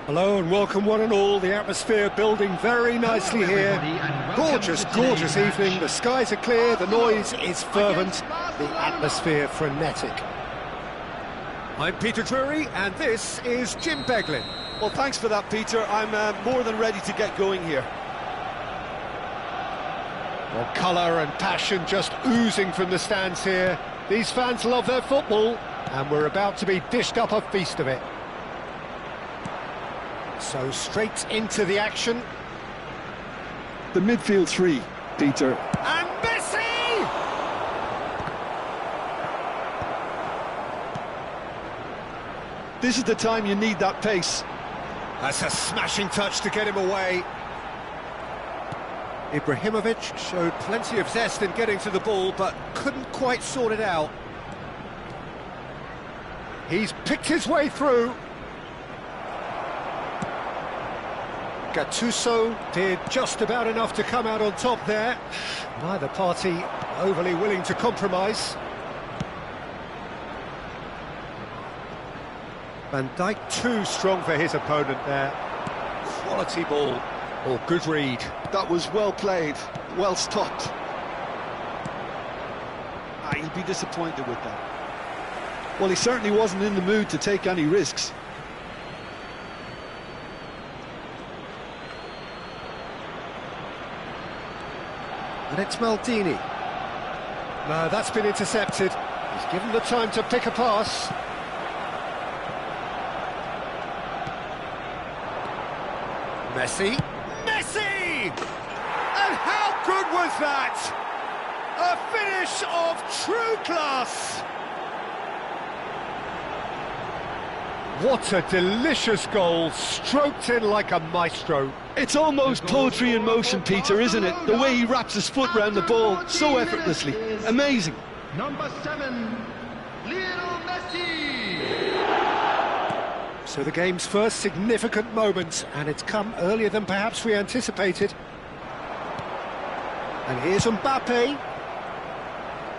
Hello and welcome one and all. The atmosphere building very nicely here. Gorgeous, gorgeous evening. The skies are clear, the noise is fervent, the atmosphere frenetic. I'm Peter Drury and this is Jim Beglin. Well, thanks for that, Peter. I'm more than ready to get going here. Well, colour and passion just oozing from the stands here. These fans love their football and we're about to be dished up a feast of it. So straight into the action. The midfield three, Peter. And Messi! This is the time you need that pace. That's a smashing touch to get him away. Ibrahimovic showed plenty of zest in getting to the ball, but couldn't quite sort it out. He's picked his way through. Gattuso did just about enough to come out on top there. Neither party overly willing to compromise. Van Dijk too strong for his opponent there. Quality ball. Oh, good read. That was well played, well stopped. He'll be disappointed with that. Well, he certainly wasn't in the mood to take any risks. And it's Maldini. No, that's been intercepted. He's given the time to pick a pass. Messi. Messi! And how good was that? A finish of true class. What a delicious goal, stroked in like a maestro. It's almost poetry in motion, Peter, isn't it? The way he wraps his foot round the ball so effortlessly. Amazing. Number 7, Lionel Messi. So the game's first significant moment, and it's come earlier than perhaps we anticipated. And here's Mbappe.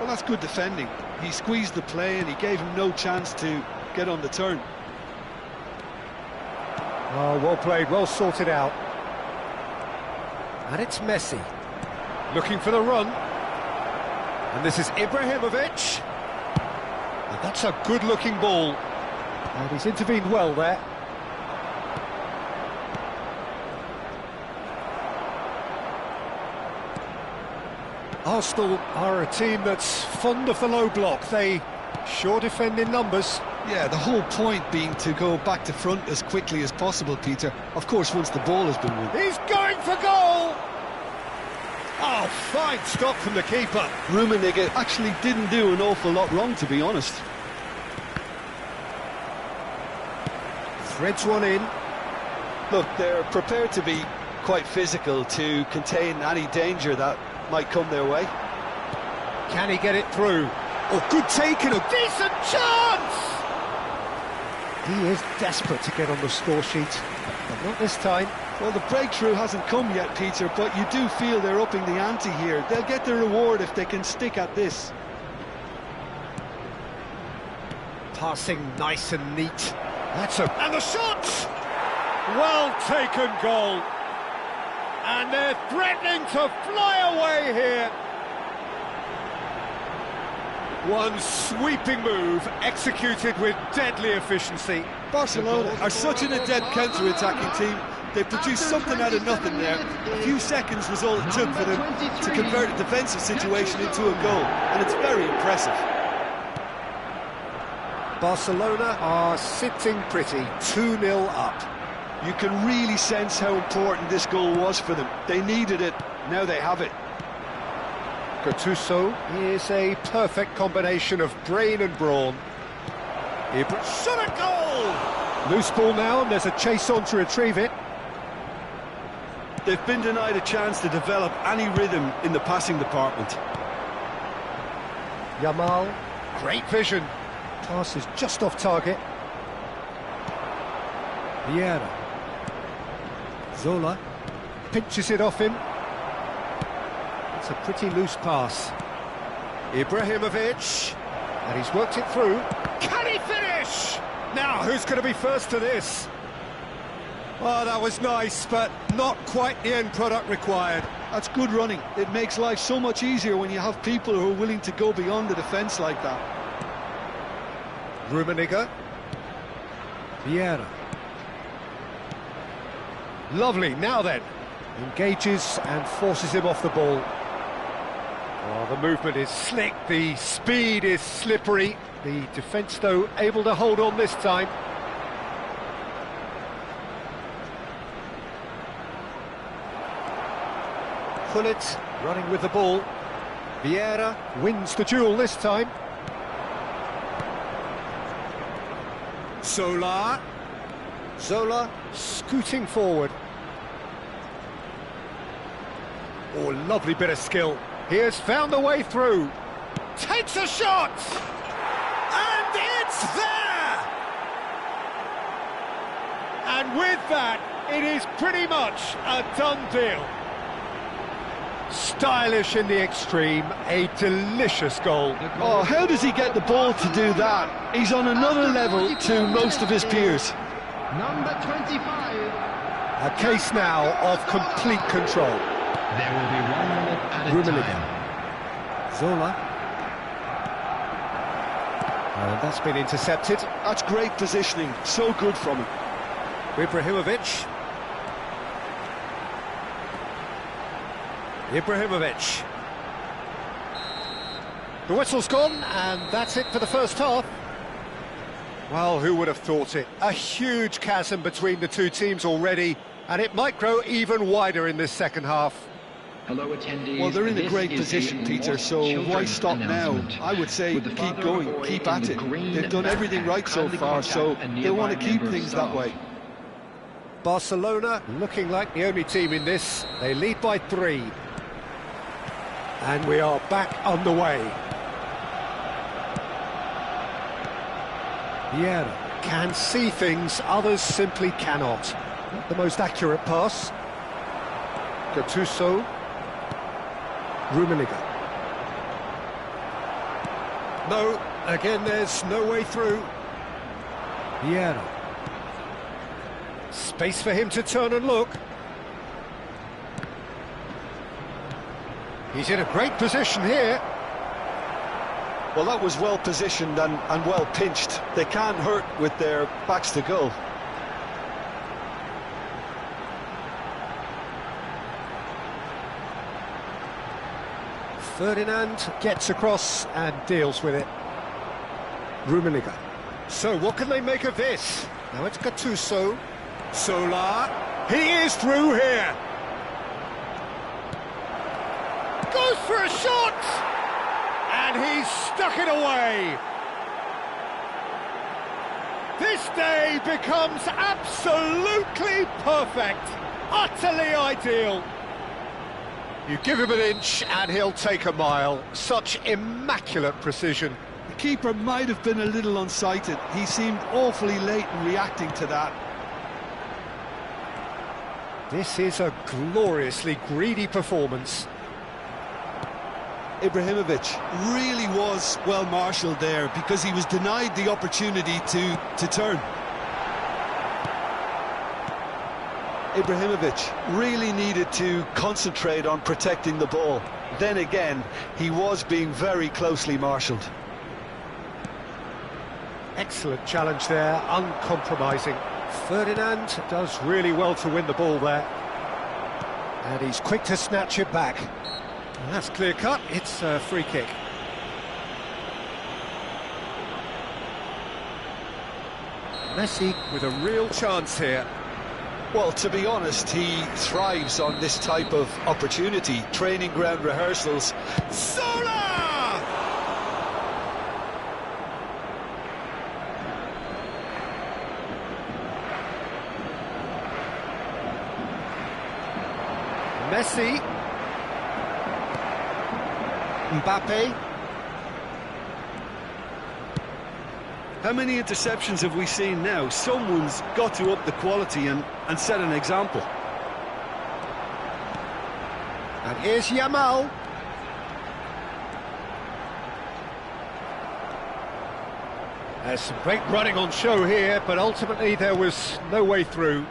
Well, that's good defending. He squeezed the play and he gave him no chance to get on the turn. Oh, well played, well sorted out. And it's Messi. Looking for the run. And this is Ibrahimovic. And that's a good-looking ball. And he's intervened well there. Arsenal are a team that's fond of the low block. They sure defend in numbers. Yeah, the whole point being to go back to front as quickly as possible, Peter. Of course, once the ball has been won. He's going for goal! Oh, fine stop from the keeper. Rummenigge actually didn't do an awful lot wrong, to be honest. Threads one in. Look, they're prepared to be quite physical to contain any danger that might come their way. Can he get it through? Oh, good take and a decent chance! He is desperate to get on the score sheet, but not this time. Well, the breakthrough hasn't come yet, Peter, but you do feel they're upping the ante here. They'll get the reward if they can stick at this. Passing nice and neat. And the shot! Well taken goal. And they're threatening to fly away here. One sweeping move, executed with deadly efficiency. Barcelona are such an adept counter-attacking team. They produced something out of nothing there. A few seconds was all it took for them to convert a defensive situation into a goal, and it's very impressive. Barcelona are sitting pretty, 2-0 up. You can really sense how important this goal was for them. They needed it, now they have it. Gattuso is a perfect combination of brain and brawn. Shot a goal! Loose ball now, and there's a chase on to retrieve it. They've been denied a chance to develop any rhythm in the passing department. Yamal, great vision. Pass is just off target. Vieira. Zola pinches it off him. It's a pretty loose pass. Ibrahimovic, and he's worked it through. Can he finish? Now, who's going to be first to this? Oh, that was nice, but not quite the end product required. That's good running. It makes life so much easier when you have people who are willing to go beyond the defence like that. Rummenigge. Vieira. Lovely, now then. Engages and forces him off the ball. Oh, the movement is slick, the speed is slippery. The defence, though, able to hold on this time. Gullit running with the ball. Vieira wins the duel this time. Zola scooting forward. Oh, lovely bit of skill. He has found the way through. Takes a shot! And it's there! And with that, it is pretty much a done deal. Stylish in the extreme, a delicious goal. Oh, how does he get the ball to do that? He's on another level to most of his peers. Number 25. A case now of complete control. There will be 1 minute added time. Zola. And that's been intercepted. That's great positioning, so good from him. Ibrahimovic. Ibrahimovic. The whistle's gone, and that's it for the first half. Well, who would have thought it? A huge chasm between the two teams already, and it might grow even wider in this second half. Hello, attendees. Well, they're in a This great is position, a Peter, Lost so Children why stop now? announcement. I would say With the keep father of going, the boy keep in at the it. green They've done everything backpack, right so kindly far, so contact a they nearby want to keep member of things that staff. way. Barcelona looking like the only team in this. They lead by 3. And we are back underway. Vieira can see things others simply cannot. Not the most accurate pass. Gattuso. Rummenigge. No, again there's no way through. Vieira. Space for him to turn and look. He's in a great position here. Well, that was well positioned and well pinched. They can't hurt with their backs to goal. Ferdinand gets across and deals with it. Rummenigge. So what can they make of this? Now it's Gattuso. Solar. He is through here. Goes for a shot! And he's stuck it away. This day becomes absolutely perfect. Utterly ideal. You give him an inch and he'll take a mile. Such immaculate precision. The keeper might have been a little unsighted. He seemed awfully late in reacting to that. This is a gloriously greedy performance. Ibrahimovic really was well marshalled there because he was denied the opportunity to turn. Ibrahimovic really needed to concentrate on protecting the ball. Then again, he was being very closely marshalled. Excellent challenge there, uncompromising. Ferdinand does really well to win the ball there. And he's quick to snatch it back. And that's clear cut, it's a free kick. Messi with a real chance here. Well, to be honest, he thrives on this type of opportunity. Training ground rehearsals. Zola! Messi. Mbappe. How many interceptions have we seen now? Someone's got to up the quality and set an example. And here's Yamal. There's some great running on show here, but ultimately there was no way through.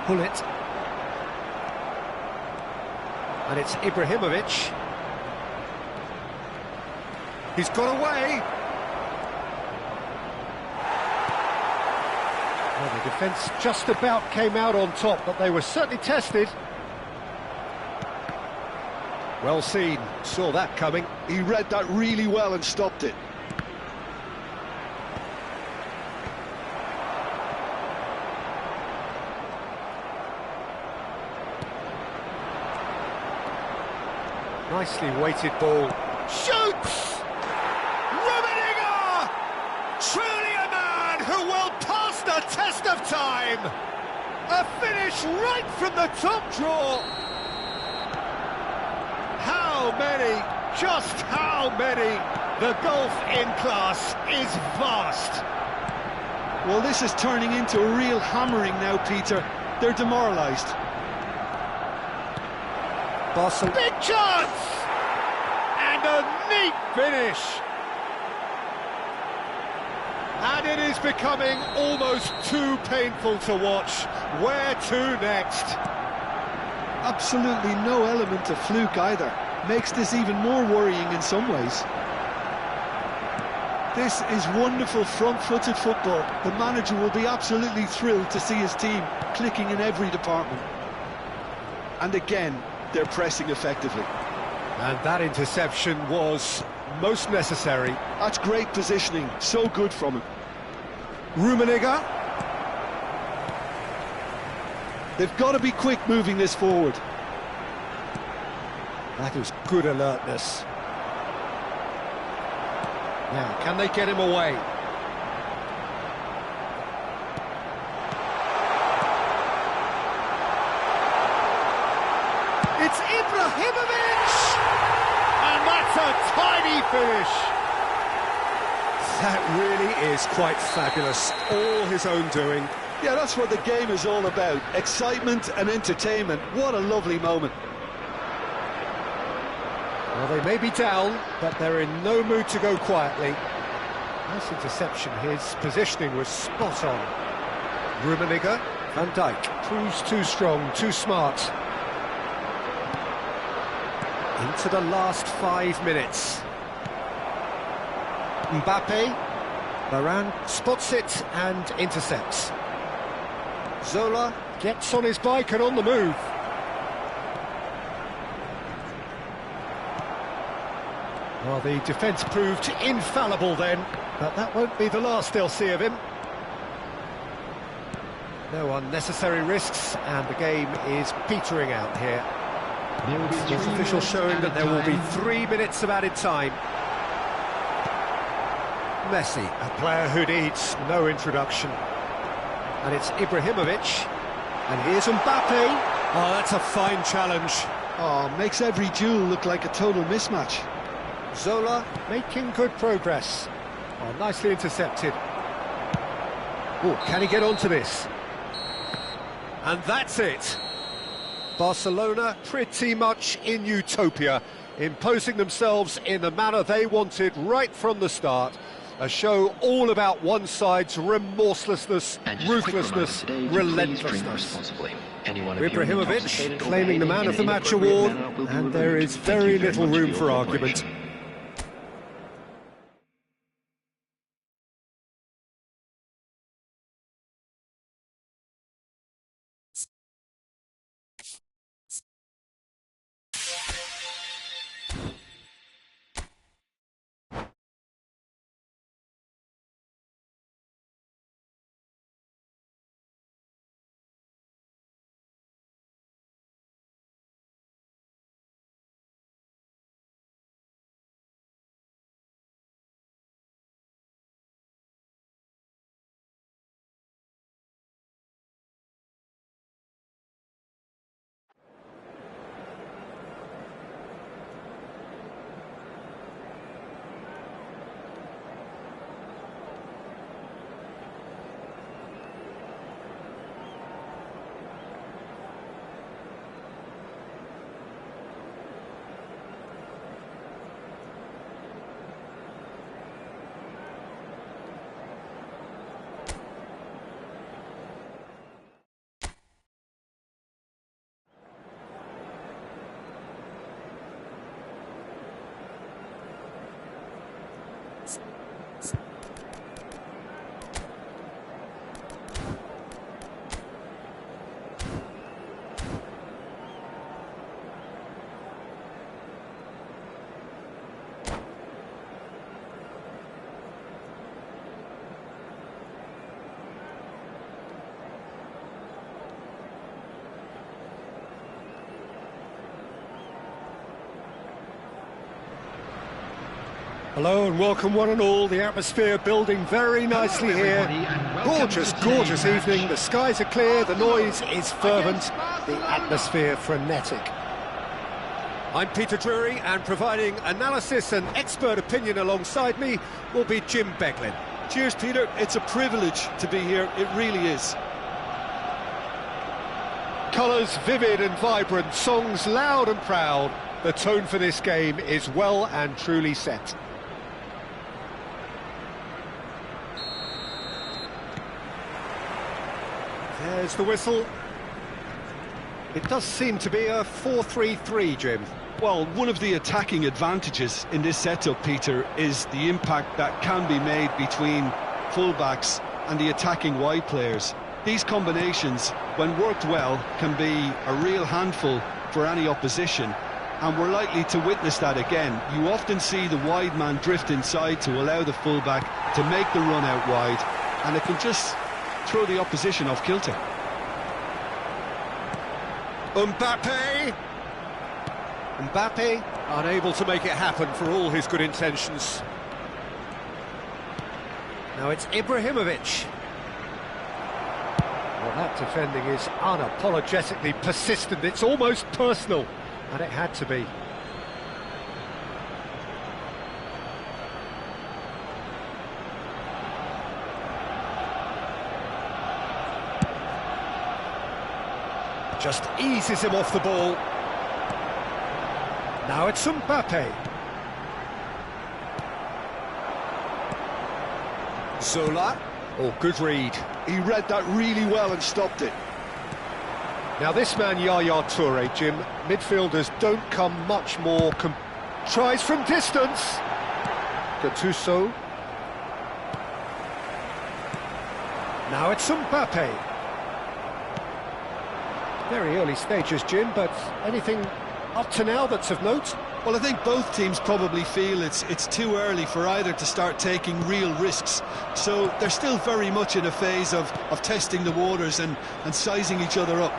Pull it. And it's Ibrahimovic. He's got away. Well, the defence just about came out on top, but they were certainly tested. Well seen, saw that coming. He read that really well and stopped it. Nicely weighted ball. Shoots! Rummenigge! Truly a man who will pass the test of time! A finish right from the top draw. How many, just how many? The gulf in class is vast. Well, this is turning into a real hammering now, Peter. They're demoralised. Big chance! And a neat finish. And it is becoming almost too painful to watch. Where to next? Absolutely no element of fluke either. Makes this even more worrying in some ways. This is wonderful front-footed football. The manager will be absolutely thrilled to see his team clicking in every department. And again, they're pressing effectively. And that interception was most necessary. That's great positioning, so good from him. Rummenigge. They've got to be quick moving this forward. That is good alertness. Now, can they get him away? It's Ibrahimovic! And that's a tiny finish. That really is quite fabulous. All his own doing. Yeah, that's what the game is all about. Excitement and entertainment. What a lovely moment. Well, they may be down, but they're in no mood to go quietly. Nice interception. His positioning was spot on. Rummenigge. Van Dijk proves too strong, too smart. Into the last 5 minutes. Mbappe. Varane spots it and intercepts. Zola gets on his bike and on the move. Well, the defence proved infallible then, but that won't be the last they'll see of him. No unnecessary risks, and the game is petering out here. Sports official showing that there will be 3 minutes of added time. Messi, a player who needs no introduction. And it's Ibrahimovic, and here's Mbappe. Oh, that's a fine challenge. Oh, makes every duel look like a total mismatch. Zola making good progress. Oh, nicely intercepted. Oh, can he get onto this? And that's it. Barcelona pretty much in utopia, imposing themselves in the manner they wanted right from the start. A show all about one side's remorselessness, ruthlessness, relentlessness. Ibrahimovic claiming the man of the match award, and there is very little room for argument. Hello and welcome one and all. The atmosphere building very nicely here. Gorgeous, gorgeous evening. The skies are clear, the noise is fervent, the atmosphere frenetic. I'm Peter Drury, and providing analysis and expert opinion alongside me will be Jim Beglin. Cheers, Peter. It's a privilege to be here. It really is. Colours vivid and vibrant, songs loud and proud. The tone for this game is well and truly set. There's the whistle. It does seem to be a 4-3-3, Jim. Well, one of the attacking advantages in this setup, Peter, is the impact that can be made between fullbacks and the attacking wide players. These combinations, when worked well, can be a real handful for any opposition, and we're likely to witness that again. You often see the wide man drift inside to allow the fullback to make the run out wide, and it can just throw the opposition off kilter. Mbappe, unable to make it happen for all his good intentions. Now it's Ibrahimovic. Well, that defending is unapologetically persistent. It's almost personal, and it had to be. Just eases him off the ball. Now it's Mbappe. Zola. Oh, good read. He read that really well and stopped it. Now this man, Yaya Toure, Jim, midfielders don't come much more... Tries from distance. Gattuso. Now it's Mbappe. Very early stages, Jim, but anything up to now that's of note? Well, I think both teams probably feel it's too early for either to start taking real risks. So they're still very much in a phase of testing the waters and sizing each other up.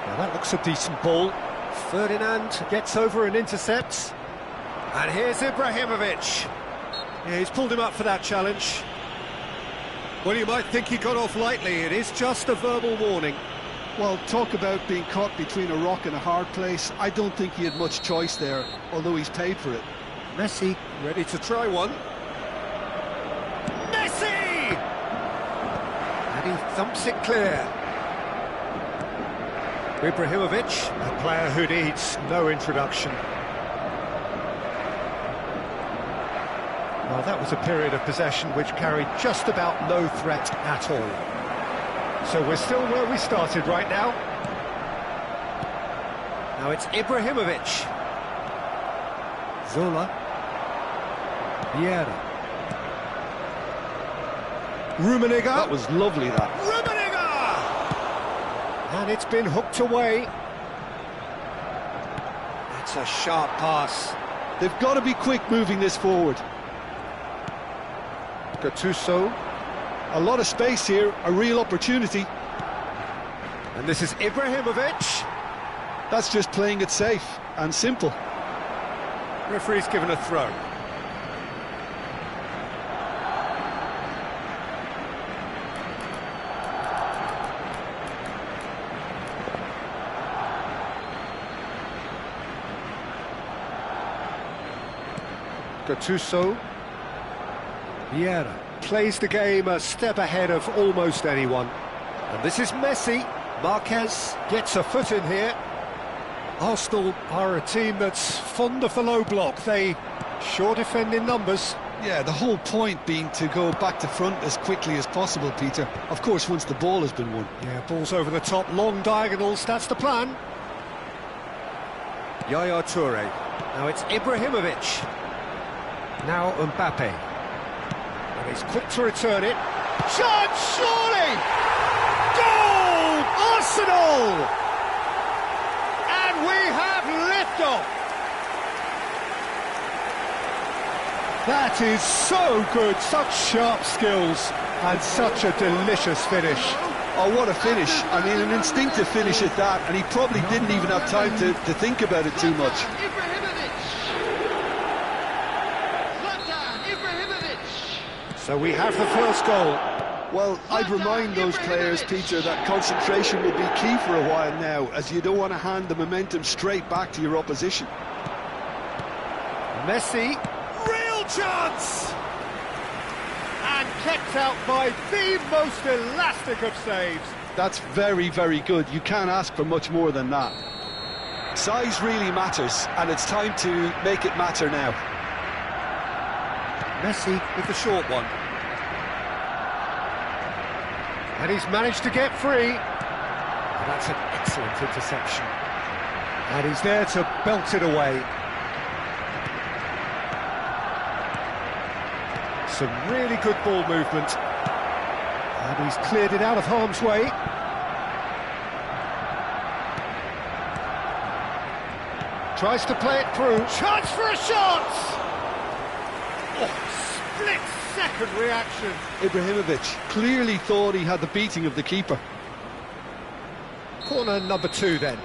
Now that looks a decent ball. Ferdinand gets over and intercepts. And here's Ibrahimovic. Yeah, he's pulled him up for that challenge. Well, you might think he got off lightly. It is just a verbal warning. Well, talk about being caught between a rock and a hard place. I don't think he had much choice there, although he's paid for it. Messi ready to try one. Messi! And he thumps it clear. Ibrahimovic, a player who needs no introduction. Well, that was a period of possession which carried just about no threat at all. So we're still where we started right now. Now it's Ibrahimovic. Zola. Vieira. Rummenigge. That was lovely, that. Rummenigge! And it's been hooked away. That's a sharp pass. They've got to be quick moving this forward. Gattuso. A lot of space here, a real opportunity. And this is Ibrahimovic. That's just playing it safe and simple. Referee's given a throw. Gattuso. Vieira plays the game a step ahead of almost anyone. And this is Messi. Marquez gets a foot in here. Arsenal are a team that's fond of the low block. They sure defend in numbers. Yeah, the whole point being to go back to front as quickly as possible, Peter. Of course, once the ball has been won. Yeah, ball's over the top, long diagonals, that's the plan. Yaya Toure. Now it's Ibrahimovic. Now Mbappe. And he's quick to return it. Shot, surely! Goal! Arsenal! And we have liftoff! That is so good, such sharp skills, and such a delicious finish. Oh, what a finish. I mean, an instinctive finish at that, and he probably didn't even have time to think about it too much. So we have the first goal. Well, I'd remind those players, Peter, that concentration will be key for a while now, as you don't want to hand the momentum straight back to your opposition. Messi, real chance! And kept out by the most elastic of saves. That's very, very good. You can't ask for much more than that. Size really matters, and it's time to make it matter now. Messi with the short one. And he's managed to get free. And that's an excellent interception. And he's there to belt it away. Some really good ball movement. And he's cleared it out of harm's way. Tries to play it through. Chance for a shot! Oh, split-second reaction. Ibrahimovic clearly thought he had the beating of the keeper. Corner number 2 then.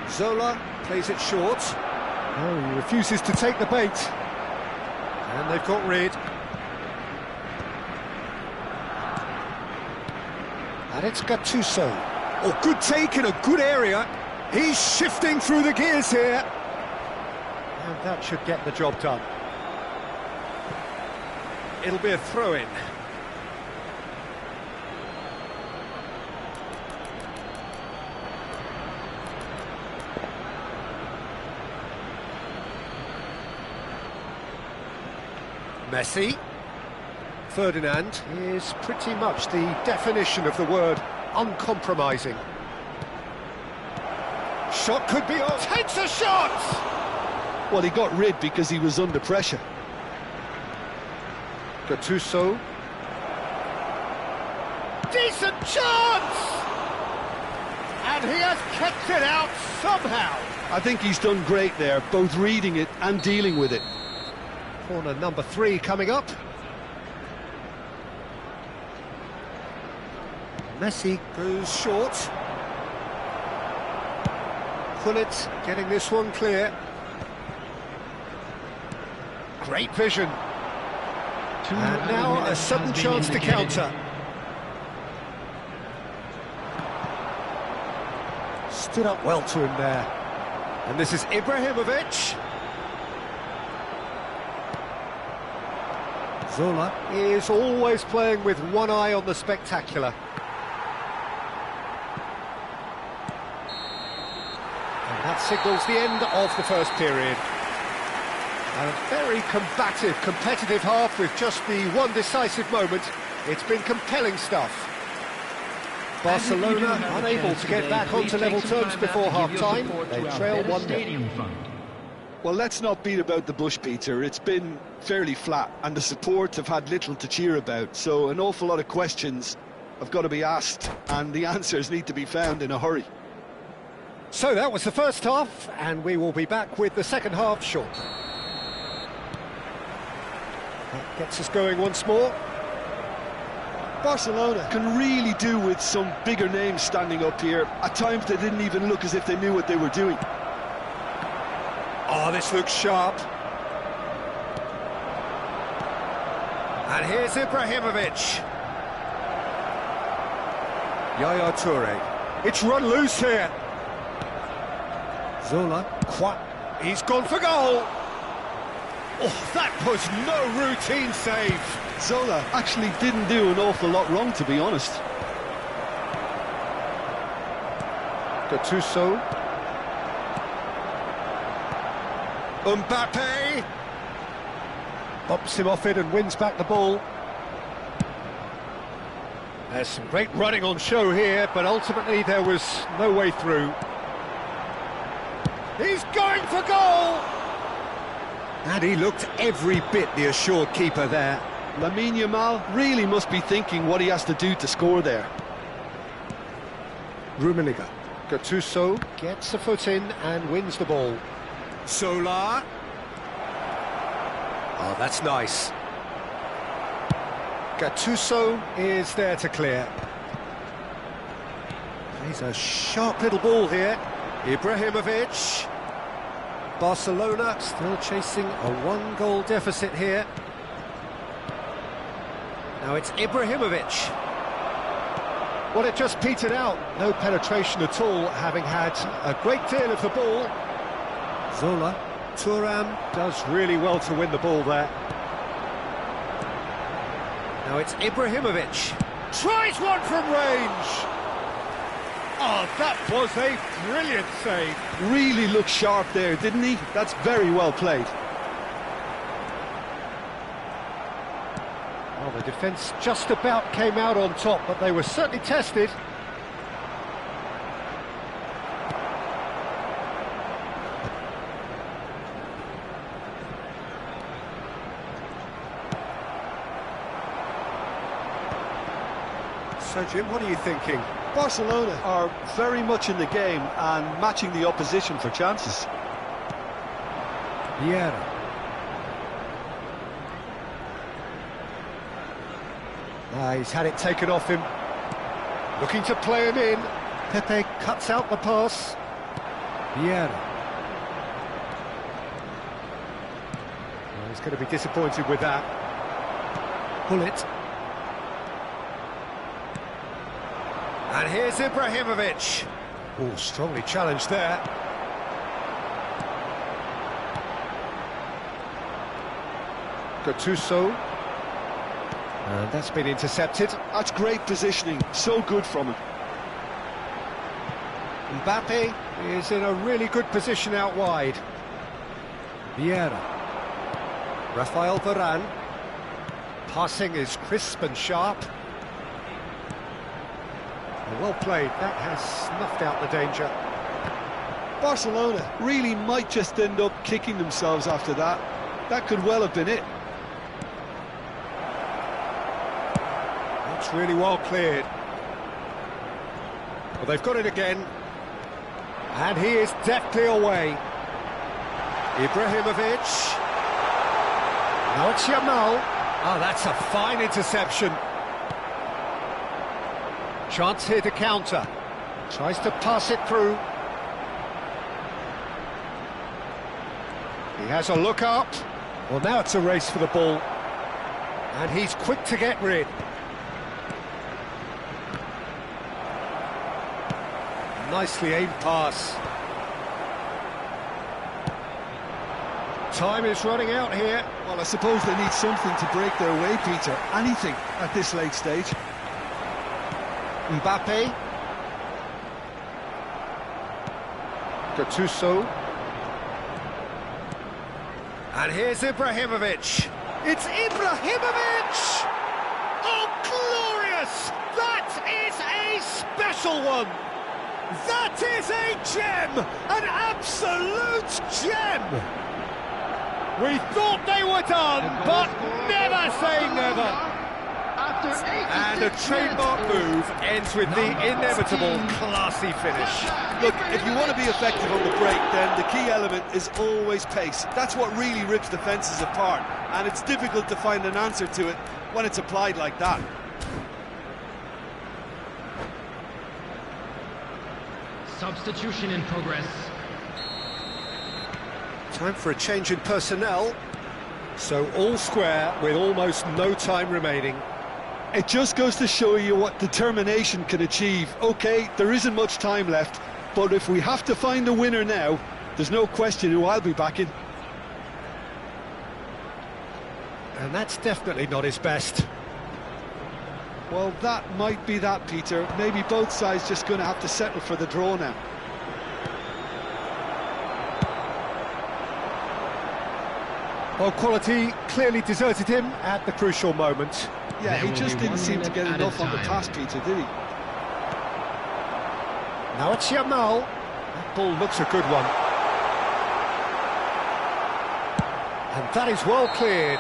Zola plays it short. Oh, he refuses to take the bait. And they've got rid. And it's Gattuso. Oh, good take in a good area. He's shifting through the gears here. And that should get the job done. It'll be a throw-in. Messi. Ferdinand is pretty much the definition of the word uncompromising. Shot could be on. Takes a shot! Well, he got rid because he was under pressure. Gattuso. Decent chance! And he has kept it out somehow. I think he's done great there, both reading it and dealing with it. Corner number 3 coming up. Messi goes short. Gullit getting this one clear. Great vision. And now a sudden chance to counter. Stood up well to him there. And this is Ibrahimovic. Zola is always playing with one eye on the spectacular. And that signals the end of the first period. A very combative, competitive half with just the one decisive moment. It's been compelling stuff. Barcelona unable to get back onto level terms before half-time. They trail 1-0. Well, let's not beat about the bush, Peter. It's been fairly flat, and the support have had little to cheer about, so an awful lot of questions have got to be asked, and the answers need to be found in a hurry. So that was the first half, and we will be back with the second half shortly. That gets us going once more. Barcelona can really do with some bigger names standing up here. At times they didn't even look as if they knew what they were doing. Oh, this looks sharp. And here's Ibrahimovic. Yaya Toure. It's run loose here. Zola. He's gone for goal. Oh, that was no routine save. Zola actually didn't do an awful lot wrong, to be honest. Gattuso. Mbappe bumps him off it and wins back the ball. There's some great running on show here, but ultimately there was no way through. He's going for goal! And he looked every bit the assured keeper there. Lamine Yamal really must be thinking what he has to do to score there. Rummenigge. Gattuso gets a foot in and wins the ball. Zola. Oh, that's nice. Gattuso is there to clear. He's a sharp little ball here. Ibrahimovic. Barcelona still chasing a one-goal deficit here. Now it's Ibrahimovic. Well, it just petered out. No penetration at all, having had a great deal of the ball. Zola. Thuram does really well to win the ball there. Now it's Ibrahimovic. Tries one from range. Oh, that was a brilliant save. Really looked sharp there, didn't he? That's very well played. Well, the defence just about came out on top, but they were certainly tested. So, Jim, what are you thinking? Barcelona are very much in the game and matching the opposition for chances. Vieira. He's had it taken off him. Looking to play him in. Pepe cuts out the pass. Vieira. Well, he's going to be disappointed with that. Bullet. And here's Ibrahimovic. Oh, strongly challenged there. Gattuso. And that's been intercepted. That's great positioning, so good from him. Mbappe is in a really good position out wide. Vieira. Rafael Varane. Passing is crisp and sharp. Well played, that has snuffed out the danger. Barcelona really might just end up kicking themselves after that. That could well have been it. That's really well cleared. Well, they've got it again. And he is deftly away. Ibrahimovic. Now it's Yamal. Oh, that's a fine interception. Chance here to counter. Tries to pass it through. He has a look up. Well, now it's a race for the ball. And he's quick to get rid. Nicely aimed pass. Time is running out here. Well, I suppose they need something to break their way, Peter. Anything at this late stage. Mbappe. Gattuso. And here's Ibrahimovic. It's Ibrahimovic! Oh, glorious! That is a special one! That is a gem! An absolute gem! We thought they were done, but never say never! And a trademark move ends with the inevitable classy finish. Look, if you want to be effective on the break, then the key element is always pace. That's what really rips defences apart, and it's difficult to find an answer to it when it's applied like that. Substitution in progress. Time for a change in personnel. So all square with almost no time remaining. It just goes to show you what determination can achieve. OK, there isn't much time left, but if we have to find a winner now, there's no question who I'll be backing. And that's definitely not his best. Well, that might be that, Peter. Maybe both sides just going to have to settle for the draw now. Well, quality clearly deserted him at the crucial moment. Yeah, he just didn't seem to get enough on the pass, Peter, did he? Now it's Yamal. That ball looks a good one. And that is well cleared.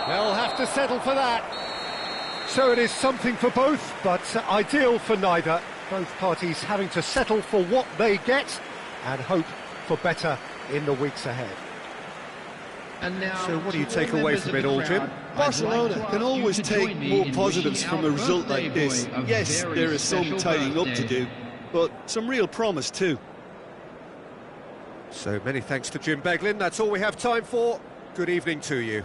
They'll have to settle for that. So it is something for both, but ideal for neither. Both parties having to settle for what they get and hope for better in the weeks ahead. So what do you take away from it all, Jim? Barcelona can always take more positives from a result like this. Yes, there is some tidying up to do, but some real promise too. So many thanks to Jim Beglin. That's all we have time for. Good evening to you.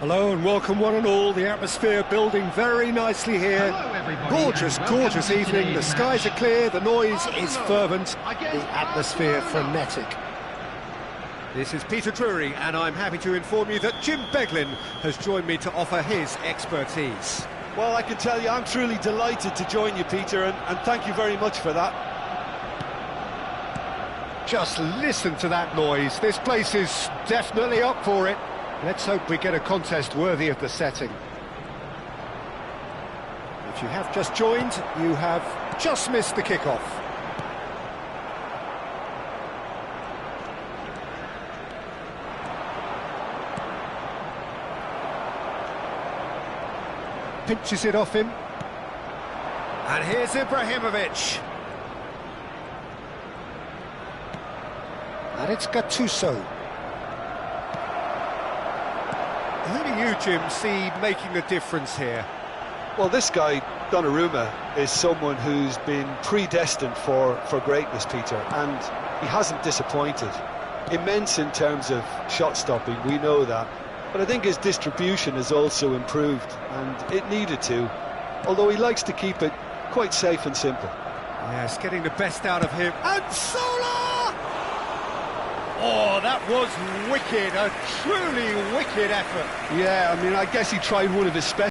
Hello and welcome one and all. The atmosphere building very nicely here. Gorgeous, gorgeous evening. The skies are clear, the noise is fervent, the atmosphere frenetic. This is Peter Drury and I'm happy to inform you that Jim Beglin has joined me to offer his expertise. Well, I can tell you I'm truly delighted to join you, Peter, and thank you very much for that. Just listen to that noise. This place is definitely up for it. Let's hope we get a contest worthy of the setting. If you have just joined, you have just missed the kickoff. Pinches it off him. And here's Ibrahimovic. And it's Gattuso. Who do you, Jim, see making the difference here? Well, this guy, Donnarumma, is someone who's been predestined for greatness, Peter, and he hasn't disappointed. Immense in terms of shot stopping, we know that, but I think his distribution has also improved, and it needed to, although he likes to keep it quite safe and simple. Yes, getting the best out of him. And Sola! Oh, that was wicked, a truly wicked effort. Yeah, I mean, I guess he tried one of his special